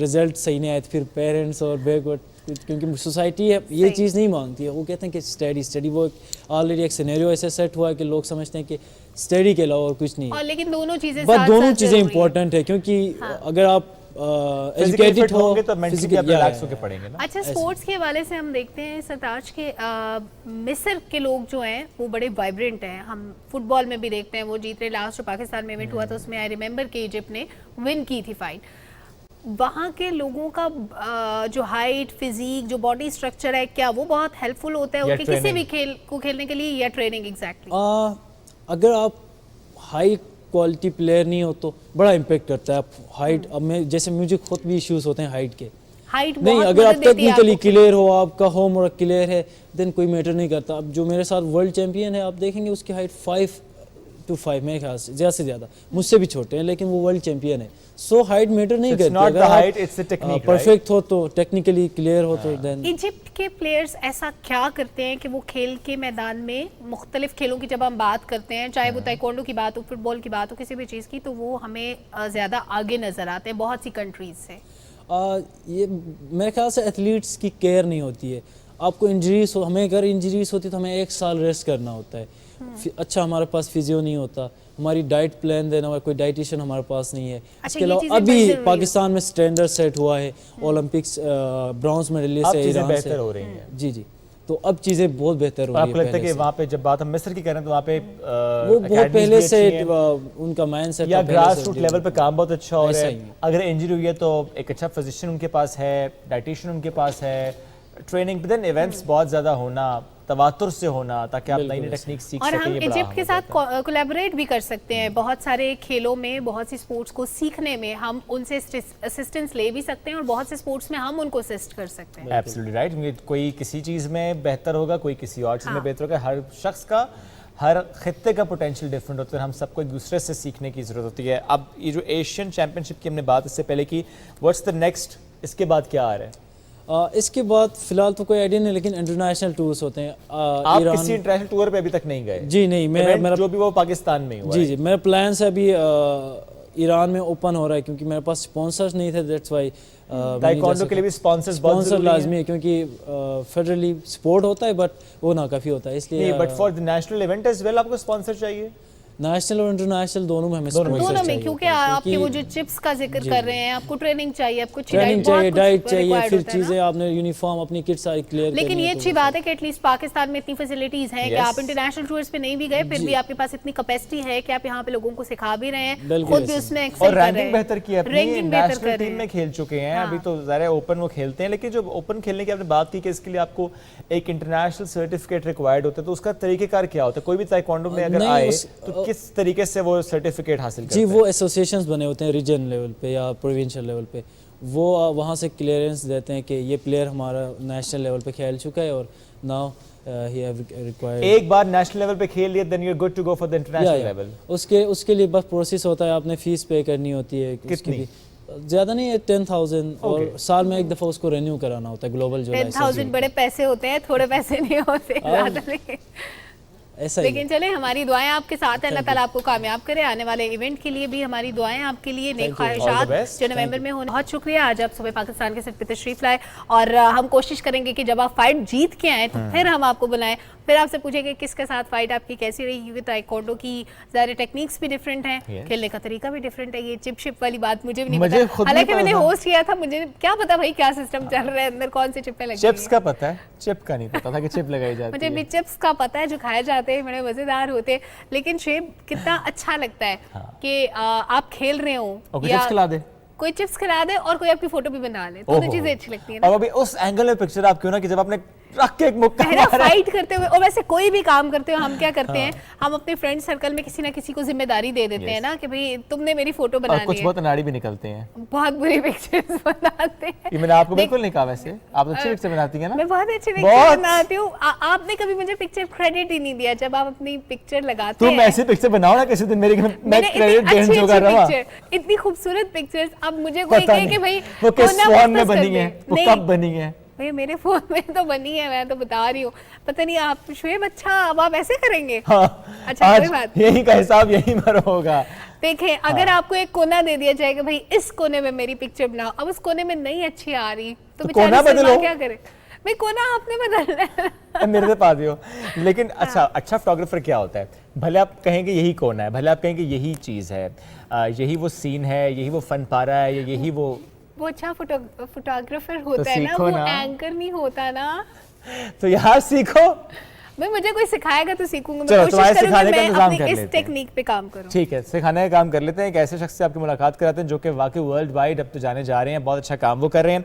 رزلٹ صحیح نہیں آئے تو پھر پیرنٹس اور بیک ورڈ، کیونکہ سوسائٹی ہے یہ چیز نہیں مانگتی ہے. وہ کہتے ہیں کہ اسٹڈی وہ آلریڈی ایک سینیریو ایسے سیٹ ہوا ہے کہ لوگ سمجھتے ہیں کہ اسٹڈی کے علاوہ اور کچھ نہیں. لیکن دونوں چیزیں دونوں چیزیں امپورٹنٹ ہے، کیونکہ اگر آپ ایجوکیٹڈ ہو تو مینٹلی آپ ریلیکس ہو کے پڑھیں گے نا. اچھا، سپورٹس کے حوالے سے ہم دیکھتے ہیں سرتاج کے مصر کے لوگ جو ہیں وہ بڑے وائبرنٹ ہیں. ہم فٹ بال میں بھی دیکھتے ہیں، وہ جیت رہے. لاسٹ جو پاکستان میں ایونٹ ہوا تھا اس میں آئی ریمبر کہ ایجپٹ نے ون کی تھی فائٹ. وہاں کے لوگوں کا جو ہائٹ، فزیک، جو باڈی اسٹرکچر ہے، کیا وہ بہت ہیلپ فل ہوتا ہے ان کے کسی بھی کھیل کو کھیلنے کے لیے، یا ٹریننگ ایگزیکٹلی؟ اگر آپ ہائی کوالٹی پلیئر نہیں ہو تو بڑا امپیکٹ کرتا ہے. آپ ہائٹ، اب میں جیسے مجھے خود بھی ایشوز ہوتے ہیں ہائٹ کے. نہیں، اگر آپ ٹیکنیکلی کلیئر ہو، آپ کا ہوم ورک کلیئر ہے، دین کوئی میٹر نہیں کرتا. اب جو میرے ساتھ ورلڈ چیمپئن ہے آپ دیکھیں گے اس کی ہائٹ 5'5" میرے خیال سے زیادہ سے زیادہ، مجھ سے بھی چھوٹے ہیں لیکن وہ ورلڈ چیمپئن ہے. سو ہائٹ میٹر نہیں کرتی. اگر آپ پرفیکٹ ہو تو ٹیکنیکلی کلیئر ہو تو دین. ایجپٹ کے پلیئرز ایسا کیا کرتے ہیں کہ وہ کھیل کے میدان میں مختلف کھیلوں کی جب ہم بات کرتے ہیں، چاہے وہ تائیکوانڈو کی بات ہو، فٹ بال کی بات ہو، کسی بھی چیز کی، تو وہ ہمیں زیادہ آگے نظر آتے ہیں بہت سی کنٹریز سے. یہ میرے خیال سے ایتھلیٹس کی کیئر نہیں ہوتی ہے. آپ کو انجریز ہو, ہمیں اگر انجریز ہوتی تو ہمیں 1 سال ریسٹ کرنا ہوتا ہے. اچھا ہمارے پاس فزیو نہیں ہوتا, ہماری ڈائٹ پلان دینا ہوا, کوئی ڈائٹیشین ہمارے پاس نہیں ہے. اس کے علاوہ ابھی پاکستان میں اسٹینڈرڈ سیٹ ہوا ہے, اولمپکس برونز میڈلسٹ ہے ایران سے. بہتر ہو رہی ہیں. جی جی, تو اب چیزیں بہت بہتر ہو رہی ہیں. آپ کو لگتا ہے کہ وہاں پہ جب بات ہم مصر کی کریں تو وہاں پہ وہ بہت پہلے سے ان کا مائنڈ سیٹ یا گراس روٹ لیول پہ کام بہت اچھا ہو رہا ہے. اگر انجری ہوئی ہے تو ایک اچھا فزیشین ان کے پاس ہے, ڈائٹیشین ان کے پاس ہے, ٹریننگ دین ایونٹس بہت زیادہ ہونا, تواتر سے ہونا, تاکہ آپ نئی نئی ٹیکنیک سیکھ سکیں. اور ہم ایجپٹ کے ساتھ کولیبریٹ بھی کر سکتے ہیں بہت سارے کھیلوں میں, بہت سی سپورٹس کو سیکھنے میں ہم ان سے اسسٹنس لے بھی سکتے ہیں, اور بہت سے سپورٹس میں ہم ان کو اسسٹ کر سکتے ہیں. Absolutely right. کوئی کسی چیز میں بہتر ہوگا, کوئی کسی اور چیز میں بہتر ہوگا. ہر شخص کا, ہر خطے کا پوٹینشیل ڈفرینٹ ہوتا ہے. ہم سب کو ایک دوسرے سے سیکھنے کی ضرورت ہوتی ہے. اب یہ جو ایشین چیمپئن شپ کی ہم نے بات اس سے پہلے کی, واٹس دا نیکسٹ, اس کے بعد کیا آ رہا ہے؟ اس کے بعد فی الحال تو کوئی آئیڈیا نہیں, لیکن انٹرنیشنل ٹورز ہوتے ہیں. آپ کسی انٹرنیشنل ٹور پہ ابھی تک نہیں گئے؟ جی نہیں, میرا جو بھی وہ پاکستان میں ہوا. جی جی, میرا پلانس ہے ابھی ایران میں اوپن ہو رہا ہے, کیونکہ میرے پاس اسپانسرز نہیں تھے. دیٹس وائی تائیکوانڈو کے لیے بھی اسپانسر لازمی ہے, کیونکہ فیڈرلی سپورٹ ہوتا ہے بٹ وہ ناکافی ہوتا ہے, اس لیے. But for the national event as well آپ کو اسپانسر چاہیے. نیشنل اور انٹرنیشنل دونوں میں ہمیں دونوں میں, کیونکہ آپ کے وہ جو چپس کا ذکر کر رہے ہیں, آپ کو ٹریننگ چاہیے, آپ کو ڈائٹ چاہیے, پھر چیزیں آپ نے یونیفارم اپنی کٹ ساری کلیئر. لیکن یہ اچھی بات ہے کہ ایٹ لیسٹ پاکستان میں اتنی فیسلٹیز ہیں کہ آپ انٹرنیشنل ٹورز پہ نہیں بھی گئے, پھر بھی آپ کے پاس اتنی کیپیسٹی ہے کہ آپ یہاں پہ لوگوں کو سکھا بھی رہے ہیں, خود بھی اس میں ایکسل کر رہے ہیں, رینکنگ بہتر کی اپنی, نیشنل ٹیم میں کھیل چکے ہیں. ابھی تو ظاہر ہے اوپن وہ کھیلتے ہیں, لیکن جو اوپن کھیلنے کی آپ نے بات کی کہ اس کے لیے آپ کو ایک انٹرنیشنل سرٹیفکیٹ ریکوائرڈ ہوتا ہے, تو اس کا طریقہ کار کیا ہوتا ہے؟ کوئی بھی تائیکوانڈو میں اگر آئے تو کس طریقے سے وہ سرٹیفکیٹ حاصل کرتے ہیں؟ جی, وہ ایسوسیشنز بنے ہوتے ہیں ریجن لیول پہ یا پروونشل لیول پہ, وہ وہاں سے کلیئرنس دیتے ہیں کہ یہ پلیئر ہمارا نیشنل لیول پہ کھیل چکا ہے, اور ناؤ ہی ہیو ریکوائرڈ. ایک بار نیشنل لیول پہ کھیل لیا then you are good to go for the international level. اس کے لیے بس پروسیس ہوتا ہے, آپ نے فیس پے کرنی ہوتی ہے. کتنی؟ زیادہ نہیں ہے, 10,000, اور سال میں ایک دفعہ اس کو رینیو کرانا ہوتا ہے. گلوبل جو 10,000 بڑے پیسے ہوتے ہیں, تھوڑے پیسے نہیں ہوتے, زیادہ نہیں. لیکن چلیں, ہماری دعائیں آپ کے ساتھ ہیں, اللہ تعالیٰ آپ کو کامیاب کرے. آنے والے ایونٹ کے لیے بھی ہماری دعائیں آپ کے لیے, نیک خواہشات جو نومبر میں ہونے. بہت شکریہ, آج آپ صبح پاکستان کے سیٹ پہ تشریف لائے, اور ہم کوشش کریں گے کہ جب آپ فائٹ جیت کے آئیں تو پھر ہم آپ کو بلائیں, پھر آپ سے پوچھیں گے کس کے ساتھ فائٹ آپ کی کیسی رہی, کیونکہ تائیکوانڈو کی ظاہر ٹیکنیکس بھی ڈفرینٹ ہیں, کھیلنے کا طریقہ بھی ڈفرینٹ ہے. یہ چپ شپ والی بات مجھے بھی نہیں پتا, حالانکہ میں نے ہوسٹ کیا تھا, مجھے کیا پتا بھائی کیا سسٹم چل رہا ہے اندر, کون سے چپیں لگی. چپس کا پتا ہے, چپ کا نہیں پتا تھا کہ چپ لگائی جاتی ہے. مجھے بھی چپس کا پتا ہے جو کھائے جاتے ہیں, بڑے مزیدار ہوتے ہیں. لیکن شیپ کتنا اچھا لگتا ہے کہ آپ کھیل رہے ہوں, کوئی چپس کھلا دے اور کوئی آپ کی فوٹو بھی بنا لے, تو چیزیں اچھی لگتی ہیں. اب ابھی اس اینگل میں پکچر آپ کیوں نا کہ جب آپ نے رکھ کے ایک مکہ فائٹ کرتے ہوئے, اور ویسے کوئی بھی کام کرتے ہوئے ہم کیا کرتے ہیں, ہم اپنے فرینڈ سرکل میں کسی نہ کسی کو ذمہ داری دے دیتے ہیں نا کہ بھئی تم نے میری فوٹو بنانی ہے. کچھ بہت اناڑی بھی نکلتے ہیں, بہت بری پکچرز بناتے ہیں. یہ میں نے آپ کو بالکل نہیں کہا, ویسے آپ اچھی پکچر بناتی ہیں نا. میں بہت اچھی پکچر بناتی ہوں. آپ نے کبھی مجھے پکچر کریڈٹ ہی نہیں دیا. جب آپ اپنی پکچر لگاتے ہیں, تم ایسی پکچر بناؤ نا کسی دن, میری میں کریڈٹ دین جو کر رہا ہوں. اتنی خوبصورت پکچرز, اب مجھے کوئی کہے کہ بھئی وہ کس فون میں بنی ہے, وہ کب بنی ہے. بھئی میرے فون میں تو بنی ہے, میں تو بتا رہی ہوں. پتہ نہیں آپ شعیب, اچھا اب آپ ایسے کریں گے؟ اچھا کوئی بات, یہی کا حساب یہی پر ہوگا. دیکھیں, اگر آپ کو ایک کونا دے دیا جائے گا بھئی اس کونے میں میری پکچر بناؤ, اب اس کونے میں نہیں اچھی آ رہی تو کونا بدلو, کیا کرے بھئی, کونا آپ نے بدلنا ہے. میرے سے پا دیو. لیکن اچھا فوٹوگرافر کیا ہوتا ہے؟ بھلے آپ کہیں کہ یہی کونا ہے, بھلے آپ کہیں کہ یہی چیز ہے, یہی وہ سین ہے, یہی وہ فن پارا ہے, یہی وہ اچھا فوٹوگرافر ہوتا ہے نا, وہ اینکر نہیں ہوتا نا. تو یہاں سیکھو. میں مجھے کوئی سکھائے گا تو سیکھوں گا, میں کوشش کروں گی میں اپنی اس ٹیکنیک پہ کام کروں. ٹھیک ہے, سکھانے کا کام کر لیتے ہیں. ایک ایسے شخص سے آپ کی ملاقات کراتے ہیں جو کہ واقعی ورلڈ وائڈ اب تو جانے جا رہے ہیں, بہت اچھا کام وہ کر رہے ہیں.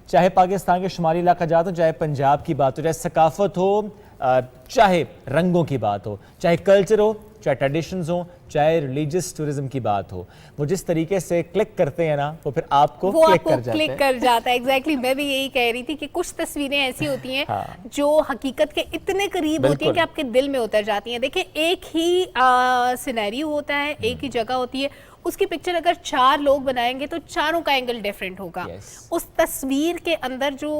چاہے پاکستان کے شمالی علاقہ جات ہو, چاہے پنجاب کی بات ہو, چاہے ثقافت ہو, چاہے رنگوں کی بات ہو, چاہے کلچر ہو, چاہے ٹریڈیشنز ہوں, چاہے ریلیجس ٹورزم کی بات ہو, وہ جس طریقے سے کلک کرتے ہیں نا, وہ پھر آپ کو کلک کر جاتا ہے. ایگزیکٹلی, میں بھی یہی کہہ رہی تھی کہ کچھ تصویریں ایسی ہوتی ہیں جو حقیقت کے اتنے قریب ہوتی ہیں کہ آپ کے دل میں اتر جاتی ہیں. دیکھیں, ایک ہی سینیریو ہوتا ہے, ایک ہی جگہ ہوتی ہے, اس کی پکچر اگر 4 لوگ بنائیں گے تو چاروں کا اینگل ڈیفرنٹ ہوگا. اس تصویر کے اندر جو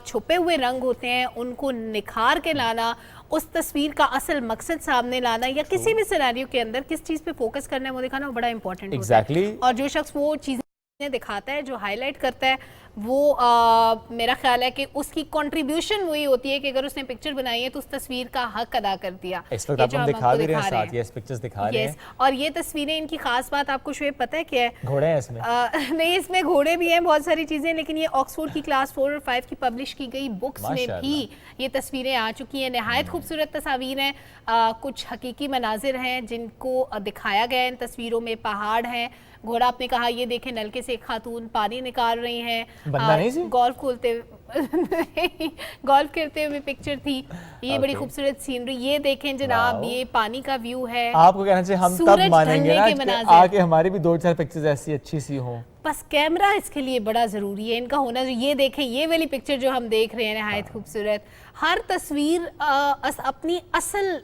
چھپے ہوئے رنگ ہوتے ہیں ان کو نکھار کے لانا, اس تصویر کا اصل مقصد سامنے لانا, یا کسی بھی سینیریو کے اندر کس چیز پہ فوکس کرنا ہے وہ دکھانا, وہ بڑا امپورٹنٹ ہوتا ہے. اور جو شخص وہ چیزیں دکھاتا ہے, جو ہائی لائٹ کرتا ہے, وہ میرا خیال ہے کہ اس کی کنٹریبیوشن وہی ہوتی ہے کہ اگر اس نے پکچر بنائی ہے تو اس تصویر کا حق ادا کر دیا. اس وقت آپ ہم دکھا بھی رہے ہیں ساتھ یہ پکچرز دکھا رہے ہیں. اور یہ تصویریں ان کی خاص بات آپ کو شعیب پتہ ہے کیا ہے؟ گھوڑے ہیں اس میں. نہیں اس میں گھوڑے بھی ہیں بہت ساری چیزیں, لیکن یہ آکسفورڈ کی کلاس 4 اور 5 کی پبلش کی گئی بکس میں بھی یہ تصویریں آ چکی ہیں. نہایت خوبصورت تصاویر ہیں, کچھ حقیقی مناظر ہیں جن کو دکھایا گیا ہے ان تصویروں میں. پہاڑ ہیں, گھوڑا آپ نے کہا, یہ دیکھیں نلکے سے ایک خاتون پانی نکال رہی ہیں, گولف کھولتے گولف کھیلتے ہوئے پکچر تھی. یہ بڑی خوبصورت سینری. یہ دیکھیں جناب, یہ پانی کا ویو ہے. آپ کو کہنا چاہیے ہم تب مانیں گے نا آگے ہماری بھی 2-4 پکچرز ایسی اچھی سی ہوں. بس کیمرہ اس کے لیے بڑا ضروری ہے, ان کا ہونا. یہ دیکھیں یہ والی پکچر جو ہم دیکھ رہے ہیں نہایت خوبصورت. ہر تصویر اپنی اصل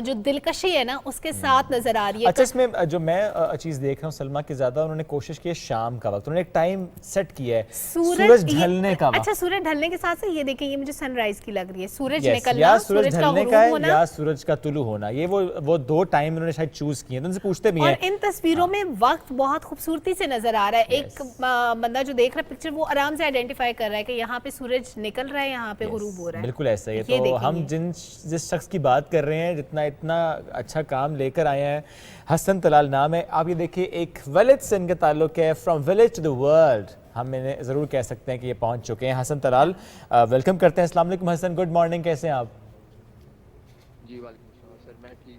جو دلکشی ہے نا اس کے ساتھ نظر آ رہی ہے. اچھا اس میں جو میں چیز دیکھ رہا ہوں سلمہ کہ زیادہ انہوں نے کوشش کی ہے شام کا وقت, انہوں نے ایک ٹائم سیٹ کیا ہے سورج ڈھلنے کا وقت. اچھا سورج ڈھلنے کے ساتھ سے یہ دیکھیں یہ مجھے سن رائز کی لگ رہی ہے. سورج نکلنا, یا سورج ڈھلنے کا ہے ہونا, یا سورج کا طلوع ہونا, یہ وہ 2 ٹائم انہوں نے شاید چوز کیے ہیں. تو ان سے پوچھتے بھی ہیں. اور ان تصویروں میں وقت بہت خوبصورتی سے نظر آ رہا ہے. ایک بندہ جو دیکھ رہا ہے پکچر وہ آرام سے آئیڈینٹیفائی کر رہا ہے کہ یہاں پہ سورج نکل رہا ہے, یہاں پہ غروب ہو رہا ہے. بالکل ایسا ہی ہے. تو ہم جس شخص کی بات کر رہے ہیں اتنا اچھا کام لے کر آئے ہیں, حسن طلال نام ہے. آپ یہ دیکھیں ایک ولیج سے ان کا تعلق ہے, from village to the world ہم انہیں ضرور کہہ سکتے ہیں کہ یہ پہنچ چکے ہیں. حسن طلال ویلکم کرتے ہیں. السلام علیکم حسن, گڈ مارننگ, کیسے ہیں آپ؟ جی وعلیکم السلام سر, میں ٹھیک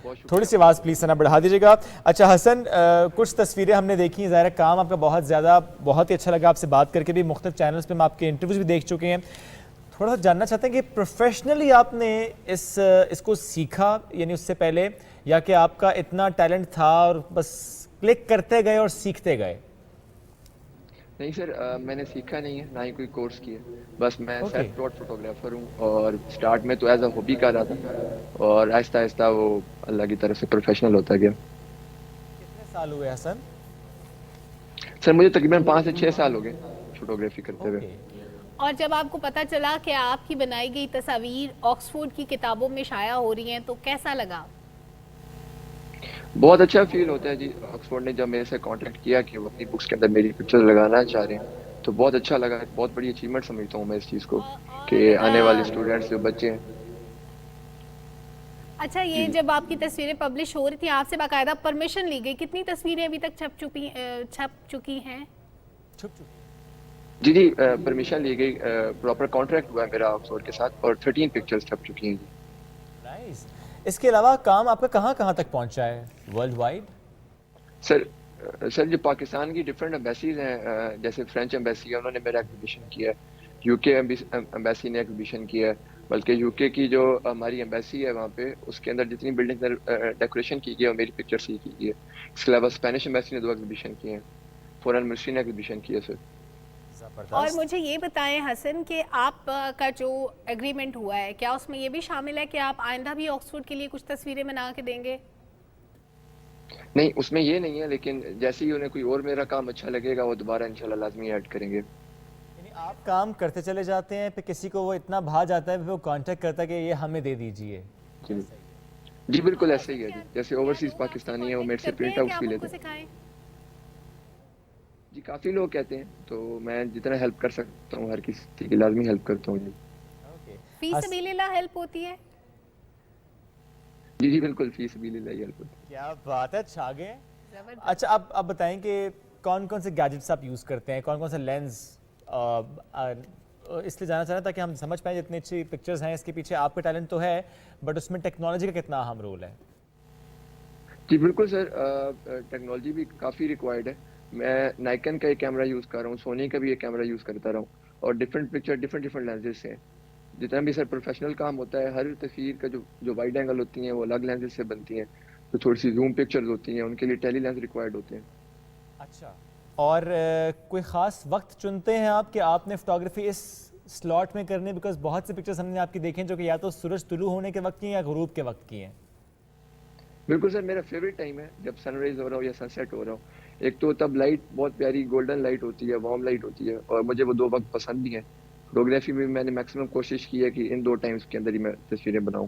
ہوں. تھوڑی سی آواز پلیز سنا بڑھا دیجیے گا. اچھا حسن, کچھ تصویریں ہم نے دیکھی ہیں, ظاہر کام آپ کا بہت ہی اچھا لگا آپ سے بات کر کے بھی. مختلف چینلز پہ ہم آپ کے انٹرویوز بھی دیکھ چکے ہیں. تھوڑا سا جاننا چاہتے ہیں کہ پروفیشنلی آپ نے اس کو سیکھا یعنی اس سے پہلے, یا کہ آپ کا اتنا ٹیلنٹ تھا اور بس کلک کرتے گئے اور سیکھتے گئے؟ نہیں سر, میں نے سیکھا نہیں ہے, نہ ہی کوئی کورس کیا. بس میں سیلف ٹاٹ فوٹوگرافر ہوں, اور سٹارٹ میں تو ایز اے ہابی کر رہا تھا, اور آہستہ آہستہ وہ اللہ کی طرف سے پروفیشنل ہوتا گیا. کتنے سال ہوئے حسن؟ سر مجھے تقریباً 5 سے 6 سال ہو گئے فوٹوگرافی کرتے ہوئے. اور جب آپ کو پتہ چلا کہ آپ کی بنائی گئی تصاویر آکسفورڈ کی کتابوں میں شائع ہو رہی ہیں تو کیسا لگا؟ بہت اچھا فیل ہوتا ہے جی. آکسفورڈ نے جب میرے سے کانٹیکٹ کیا کہ وہ اپنی بکس کے اندر میری پکچر لگانا چاہ رہے ہیں تو بہت اچھا لگا. بہت بڑی اچیومنٹ سمجھتا ہوں میں اس چیز کو کہ آنے والے اسٹوڈنٹس جو بچے ہیں. اچھا یہ جب آپ کی تصویریں پبلش ہو رہی تھی آپ سے باقاعدہ پرمیشن لی گئی, کتنی تصویریں ابھی تک چھپ چکی ہیں؟ جی پرمیشن لی گئی, پراپر کانٹریکٹ ہوا ہے میرا آکسفورڈ کے ساتھ, اور 13 پکچرز چھپ چکی ہیں جی. نائس. اس کے علاوہ کام آپ کا کہاں تک پہنچا ہے ورلڈ وائڈ؟ سر جو پاکستان کی ڈفرینٹ ایمبیسیز ہیں, جیسے فرینچ ایمبیسی ہے انہوں نے میرا ایگزیبیشن کیا ہے, یو کے ایمبیسی نے ایگزیبیشن کیا ہے, بلکہ یو کے کی جو ہماری ایمبیسی ہے وہاں پہ اس کے اندر جتنی بلڈنگ ڈیکوریشن کی گئی ہے وہ میری پکچر سے ہی کی گئی ہے. اس کے علاوہ اسپینش ایمبیسی نے 2 ایگزیبیشن کیے ہیں, فورن منسٹری نے ایگزیبیشن کیا ہے سر. اور مجھے یہ بتائیں حسن کہ آپ کا جو ایگریمنٹ ہوا ہے کیا اس میں یہ بھی شامل ہے کہ آپ آئندہ بھی آکسفورڈ کے لیے کچھ تصویریں بنا کے دیں گے؟ نہیں اس میں یہ نہیں ہے, لیکن جیسے ہی انہیں کوئی اور میرا کام اچھا لگے گا وہ دوبارہ انشاءاللہ لازمی ایڈ کریں گے. یعنی آپ کام کرتے چلے جاتے ہیں پھر کسی کو وہ اتنا بھا جاتا ہے پھر وہ کانٹیکٹ کرتا ہے کہ یہ ہمیں دے دیجئے؟ جی بالکل ایسے ہی ہے جی. جیسے اوورسیز پاکستانی ہیں وہ میرے سے پرنٹ آؤٹس بھی لیتے ہیں. جی کافی لوگ کہتے ہیں, تو میں جتنا ہیلپ کر سکتا ہوں ہر کسی کی لازمی ہیلپ کرتا ہوں جی. فی سبیل اللہ ہیلپ ہوتی ہے؟ جی بالکل فی سبیل اللہ ہیلپ ہوتی ہے. کیا بات ہے, چھا گئے. اچھا اب بتائیں کہ کون سے گیجٹس آپ یوز کرتے ہیں, کون سے لینز, اس لیے جانا چاہ رہا تھا کہ ہم سمجھ پائیں جتنی اچھی پکچرز ہیں اس کے پیچھے آپ کا ٹیلنٹ تو ہے بٹ اس میں ٹیکنالوجی کا کتنا اہم رول ہے؟ جی بالکل سر, ٹیکنالوجی بھی کافی ریکوائرڈ ہے. میں نائکن کا ایک کیمرہ یوز کر رہا ہوں, سونی کا بھی ایک کیمرہ یوز کرتا رہا ہوں, اور ڈفرینٹ پکچر ڈفرینٹ لینزز سے. جتنا بھی سر پروفیشنل کام ہوتا ہے ہر تصویر کا جو وائڈ اینگل ہوتی ہیں وہ الگ لینزز سے بنتی ہیں, تو تھوڑی سی زوم پکچرز ہوتی ہیں ان کے لیے ٹیلی لینز ریکوائرڈ ہوتے ہیں. اچھا, اور کوئی خاص وقت چنتے ہیں آپ کہ آپ نے فوٹوگرافی اس سلاٹ میں کرنی, بیکاز بہت سی پکچرز ہم نے آپ کی دیکھیں جو کہ یا تو سورج طلوع ہونے کے وقت کی ہیں یا غروب کے وقت کی ہیں؟ بالکل سر, میرا فیوریٹ ٹائم ہے جب سن رائز ہو رہا ہو یا سن سیٹ ہو رہا ہو. ایک تو تب لائٹ بہت پیاری گولڈن لائٹ ہوتی ہے, وارم لائٹ ہوتی ہے, اور مجھے وہ 2 وقت پسند بھی ہیں. فوٹوگرافی میں میں نے میکسیمم کوشش کی ہے کہ ان 2 ٹائمز کے اندر ہی میں تصویریں بناؤں.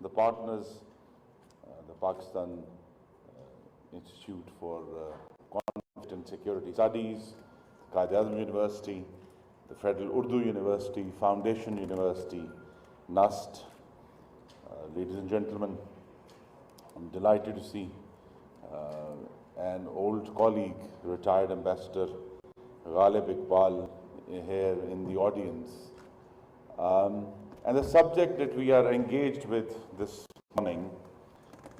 The partners, the Pakistan Institute for Conflict and Security Studies, Quaid-e-Azam University, the Federal Urdu University, Foundation University, NUST. Ladies and gentlemen, I'm delighted to see an old colleague, retired Ambassador Ghalib Iqbal here in the audience. And the subject that we are engaged with this morning,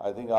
I think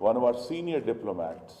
one of our senior diplomats.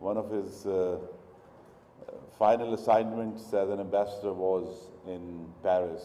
one of his final assignments as an ambassador was in Paris.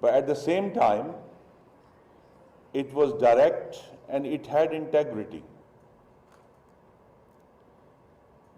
but at the same time it was direct and it had integrity.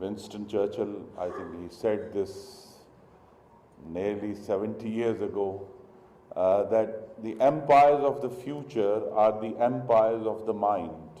Winston Churchill, I think he said this nearly 70 years ago, that the empires of the future are the empires of the mind.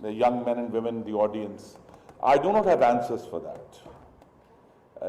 the young men and women in the audience, I do not have answers for that.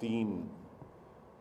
3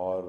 اور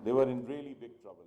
they were in really big trouble.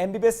MBBS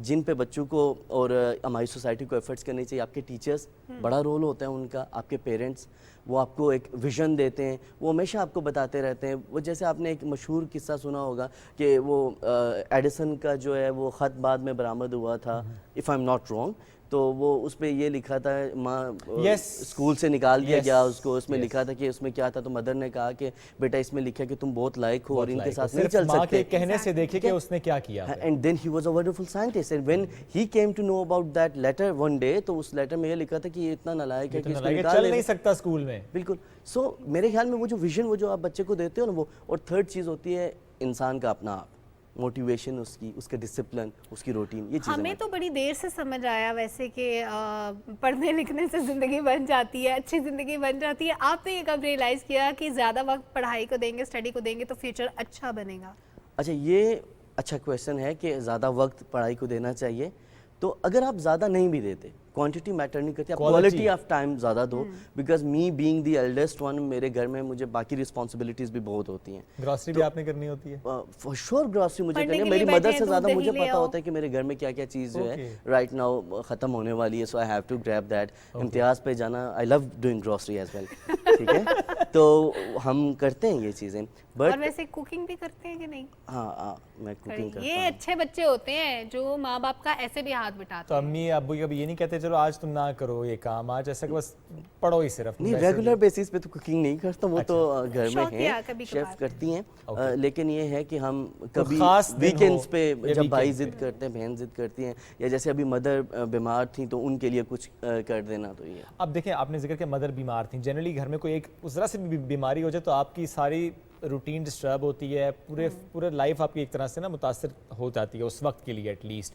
جن پہ بچوں کو اور ہماری society کو efforts کرنے چاہیے. آپ کے ٹیچرز بڑا رول ہوتا ہے ان کا, آپ کے پیرنٹس, وہ آپ کو ایک ویژن دیتے ہیں, وہ ہمیشہ آپ کو بتاتے رہتے ہیں. وہ جیسے آپ نے ایک مشہور قصہ سنا ہوگا کہ وہ ایڈیسن کا جو ہے وہ خط بعد میں برآمد ہوا تھا, if I am not wrong, تو وہ اس پہ یہ لکھا تھا, ماں اسکول سے نکال دیا گیا اس کو, اس میں لکھا تھا کہ اس میں کیا تھا, تو مدر نے کہا کہ بیٹا اس میں لکھا کہ تم بہت لائق ہو اور ان کے ساتھ نہیں چل سکتے. کہنے سے دیکھیں کہ اس نے کیا کیا. And then he was a wonderful scientist, and when he came to know about that letter one day, تو اس لیٹر میں یہ لکھا تھا کہ یہ اتنا نالائق ہے کہ اس کو چل نہیں سکتا اسکول میں. بالکل. سو میرے خیال میں وہ جو ویژن وہ جو آپ بچے کو دیتے ہو نا وہ, اور تھرڈ چیز ہوتی ہے انسان کا اپنا آپ, موٹیویشن اس کی, اس کا ڈسپلن, اس کی روٹین, یہ چیزیں. ہمیں تو بڑی دیر سے سمجھ آیا ویسے کہ پڑھنے لکھنے سے زندگی بن جاتی ہے, اچھی زندگی بن جاتی ہے. آپ نے یہ کب ریئلائز کیا کہ زیادہ وقت پڑھائی کو دیں گے, اسٹڈی کو دیں گے تو فیوچر اچھا بنے گا؟ اچھا, یہ اچھا کویشچن ہے کہ زیادہ وقت پڑھائی کو دینا چاہیے. تو اگر آپ زیادہ نہیں بھی دیتے, کوانٹٹی میٹر نہیں کرتی, آپ کوالٹی آف ٹائم زیادہ دو. Because me being the eldest one, میرے گھر میں مجھے باقی رسپانسبلٹیز بھی بہت ہوتی ہیں. گراسری بھی آپ نے کرنی ہوتی ہے؟ فور شیور گراسری مجھے کرنی ہے. میری مدر سے زیادہ مجھے پتا ہوتا ہے کہ میرے گھر میں کیا کیا چیز جو ہے رائٹ ناؤ ختم ہونے والی ہے, so I have to grab that. Imtiaz پہ جانا, I love doing grocery as well, ٹھیک ہے. تو ہم کرتے ہیں یہ چیزیں. اور ویسے کوکنگ بھی کرتے ہیں کہ نہیں؟ ہاں, میں کوکنگ کرتا ہوں. یہ اچھے بچے ہوتے ہیں جو ماں باپ کا ایسے بھی ہاتھ بٹاتے ہیں. تو امی ابو کبھی یہ نہیں کہتے چلو آج تم نہ کرو یہ کام, آج ایسا کہ بس پڑھو ہی صرف؟ نہیں, ریگولر بیسس پہ تو کوکنگ نہیں کرتا, وہ تو گھر میں ہیں, شیف کرتی ہیں. لیکن یہ ہے کہ ہم کبھی ویکینڈز پہ جب بھائی ضد کرتے ہیں, بہن ضد کرتی ہیں, یا جیسے ابھی مدر بیمار تھیں تو ان کے لیے کچھ کر دینا. تو یہ اب دیکھیں, آپ نے ذکر کیا مدر بیمار تھیں. جنرلی گھر میں کوئی ایک ذرا سے بھی بیماری ہو جائے تو آپ کی ساری روٹین ڈسٹرب ہوتی ہے, پورے لائف آپ کی ایک طرح سے نا متاثر ہو جاتی ہے اس وقت کے لیے ایٹ لیسٹ.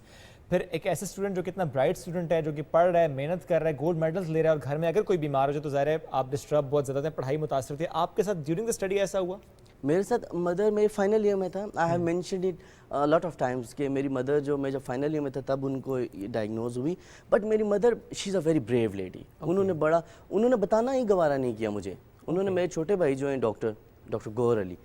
پھر ایک ایسے اسٹوڈنٹ جو کتنا برائٹ اسٹوڈنٹ ہے, جو کہ پڑھ رہا ہے, محنت کر رہا ہے, گولڈ میڈلز لے رہا ہے, اور گھر میں اگر کوئی بیمار ہو جائے تو ظاہر ہے آپ ڈسٹرب بہت زیادہ ہیں, پڑھائی متاثر ہوتی ہے. آپ کے ساتھ ڈیورنگ دا اسٹڈی ایسا ہوا؟ میرے ساتھ مدر میرے فائنل ایئر میں تھا. I have mentioned it lot of Times کہ میری مدر جو میں جب فائنل ایئر میں تھا تب ان کو ڈائگنوز ہوئی. بٹ میری mother she is a very brave lady. انہوں نے بتانا ہی گوارا نہیں کیا مجھے. انہوں نے میرے چھوٹے بھائی جو ہیں ڈاکٹر گوہر علی,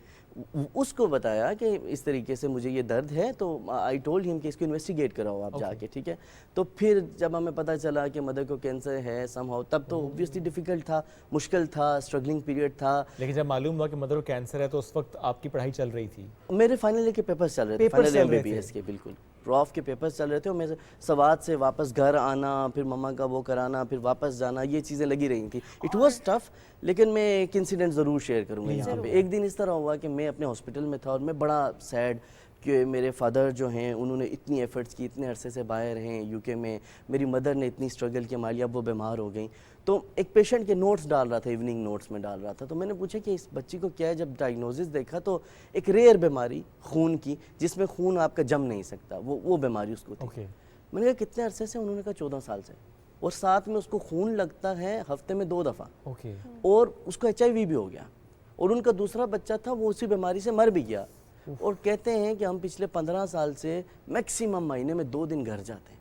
اس کو بتایا کہ اس طریقے سے مجھے یہ درد ہے, تو آئی ٹولڈ ہم کہ اس کو انویسٹیگیٹ کراؤ آپ جا کے, ٹھیک ہے. تو پھر جب ہمیں پتہ چلا کہ مدر کو کینسر ہے سم ہاؤ, تب تو اوبویسلی ڈیفیکلٹ تھا, مشکل تھا, اسٹرگلنگ پیریڈ تھا. لیکن جب معلوم ہوا کہ مدر کو کینسر ہے تو اس وقت آپ کی پڑھائی چل رہی تھی؟ میرے فائنل ایئر کے پیپرز چل رہے تھے, فائنل ایئر MBBS کے, بالکل پروف کے پیپرز چل رہے تھے, اور میں سوات سے واپس گھر آنا, پھر مما کا وہ کرانا, پھر واپس جانا, یہ چیزیں لگی رہی تھیں. It was tough. لیکن میں ایک انسیڈنٹ ضرور شیئر کروں گا یہاں پہ. ایک دن اس طرح ہوا کہ میں اپنے ہاسپٹل میں تھا, اور میں بڑا سیڈ کہ میرے فادر جو ہیں انہوں نے اتنی ایفرٹس کی, اتنے عرصے سے باہر ہیں UK میں, میری مدر نے اتنی اسٹرگل کی, ہماری اب وہ بیمار ہو گئیں. تو ایک پیشنٹ کے نوٹس ڈال رہا تھا, ایوننگ نوٹس میں ڈال رہا تھا. تو میں نے پوچھا کہ اس بچی کو کیا ہے. جب ڈائگنوزس دیکھا تو ایک ریئر بیماری خون کی, جس میں خون آپ کا جم نہیں سکتا, وہ بیماری اس کو تھی. میں نے کہا کتنے عرصے سے؟ انہوں نے کہا 14 سال سے, اور ساتھ میں اس کو خون لگتا ہے ہفتے میں 2 دفعہ, اور اس کو HIV بھی ہو گیا, اور ان کا دوسرا بچہ تھا وہ اسی بیماری سے مر بھی گیا. اور کہتے ہیں کہ ہم پچھلے 15 سال سے میکسیمم مہینے میں 2 دن گھر جاتے ہیں.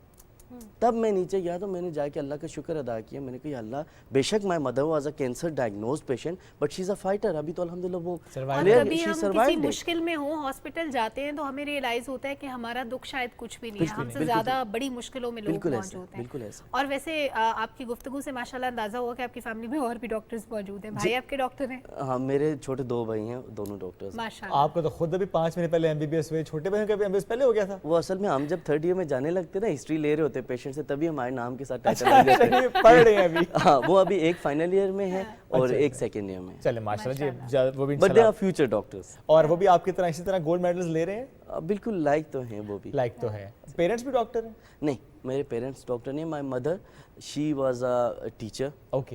تب میں نیچے گیا تو میں نے جا کے اللہ کا شکر ادا کیا. میں نے کہا یا اللہ, بے شک my mother was a cancer diagnosed patient, but she is a fighter. ابھی تو الحمدللہ وہ کبھی ہم کسی مشکل میں ہوں, ہاسپٹل جاتے ہیں تو ہمیں ریئلائز ہوتا ہے کہ ہمارا دکھ شاید کچھ بھی نہیں ہے, ہم سے زیادہ بڑی مشکلوں میں لوگ موجود ہیں. اور ویسے آپ کی گفتگو سے ماشاءاللہ اندازہ ہوا کہ آپ کی فیملی میں اور بھی ڈاکٹرز موجود ہیں. بھائی آپ کے ڈاکٹر ہیں؟ ہاں, میرے چھوٹے 2 بھائی ہیں, دونوں ڈاکٹرز. آپ کو تو خود ابھی 5 مہینے پہلے MBBS ہوئے, چھوٹے بھائیوں کا بھی MBBS پہلے ہو گیا تھا. وہ اصل میں ہم جب 3rd ایئر میں جانے لگتے نا, ہسٹری لے رہے ہوتے پیشنٹ سے, تبھی ہمارے نام کے ساتھ ٹائٹل لگ جاتے ہیں. پڑھ رہے ہیں ابھی. ہاں, وہ ابھی ایک فائنل ایئر میں ہے اور ایک 2nd ایئر میں. چلے ماشاءاللہ جی, وہ بھی but they are future doctors. اور وہ بھی آپ کی طرح اسی طرح گولڈ میڈلز لے رہے ہیں؟ بالکل لائک تو ہیں, وہ بھی لائک تو ہے. پیرنٹس بھی ڈاکٹر ہیں؟ نہیں, میرے پیرنٹس ڈاکٹر نہیں. My mother she was a teacher.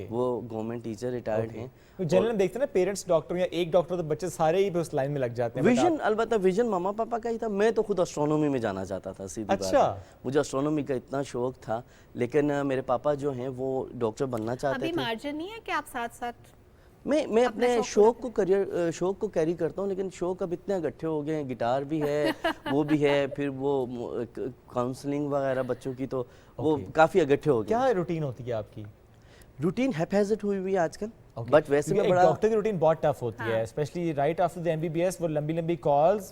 وہ گورنمنٹ ٹیچر ریٹائرڈ ہیں. جنرل دیکھتے ہیں نا پیرنٹس ڈاکٹر یا ایک ڈاکٹر, تو بچے سارے ہی اس لائن میں لگ جاتے ہیں. ویژن, البتہ ویژن ماما پاپا کا ہی تھا. میں تو خود اسٹرونومی میں جانا چاہتا تھا, سیدھی بات. مجھے اسٹرونومی کا اتنا شوق تھا, لیکن میرے پاپا جو ہیں وہ ڈاکٹر بننا چاہتے تھے. ابھی مارجن نہیں ہے کہ آپ ساتھ ساتھ؟ میں اپنے شوق کو کیری کرتا ہوں, لیکن شوق اب اتنے اکٹھے ہو گئے ہیں. گٹار بھی ہے, وہ بھی ہے, پھر وہ کاؤنسلنگ وغیرہ بچوں کی, تو وہ کافی اکٹھے ہو گئے. کیا روٹین ہوتی ہے آپ کی؟ روٹین ہیپیزٹ ہوئی ہوئی ہے آج کل, بٹ ویسے بھی بڑا ڈاکٹر کی روٹین بہت ٹف ہوتی ہے, especially right after the MBBS. وہ لمبی کالز,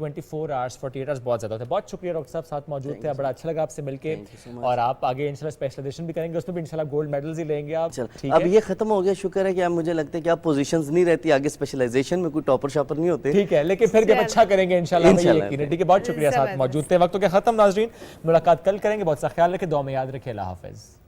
24 آورس 48 آورس بہت زیادہ ہوتا ہے. بہت شکریہ ڈاکٹر صاحب ساتھ موجود تھے, بڑا اچھا لگا آپ سے مل کے, اور آپ آگے انشاءاللہ اسپیشلائزیشن بھی کریں گے, اس میں بھی انشاءاللہ گولڈ میڈلز ہی لیں گے آپ. اب یہ ختم ہو گیا, شکر ہے کہ اب مجھے لگتا ہے کہ آپ پوزیشنز نہیں رہتی آگے اسپیشلائزیشن میں, کوئی ٹاپر شاپر نہیں ہوتے. ٹھیک ہے, لیکن پھر بھی اچھا کریں گے انشاءاللہ, یقین ہے. ٹھیک ہے, بہت شکریہ ساتھ موجود تھے. وقت کے ختم ناظرین, ملاقات کل کریں گے. بہت سا خیال رکھیں, دعا میں یاد رکھیں. اللہ حافظ.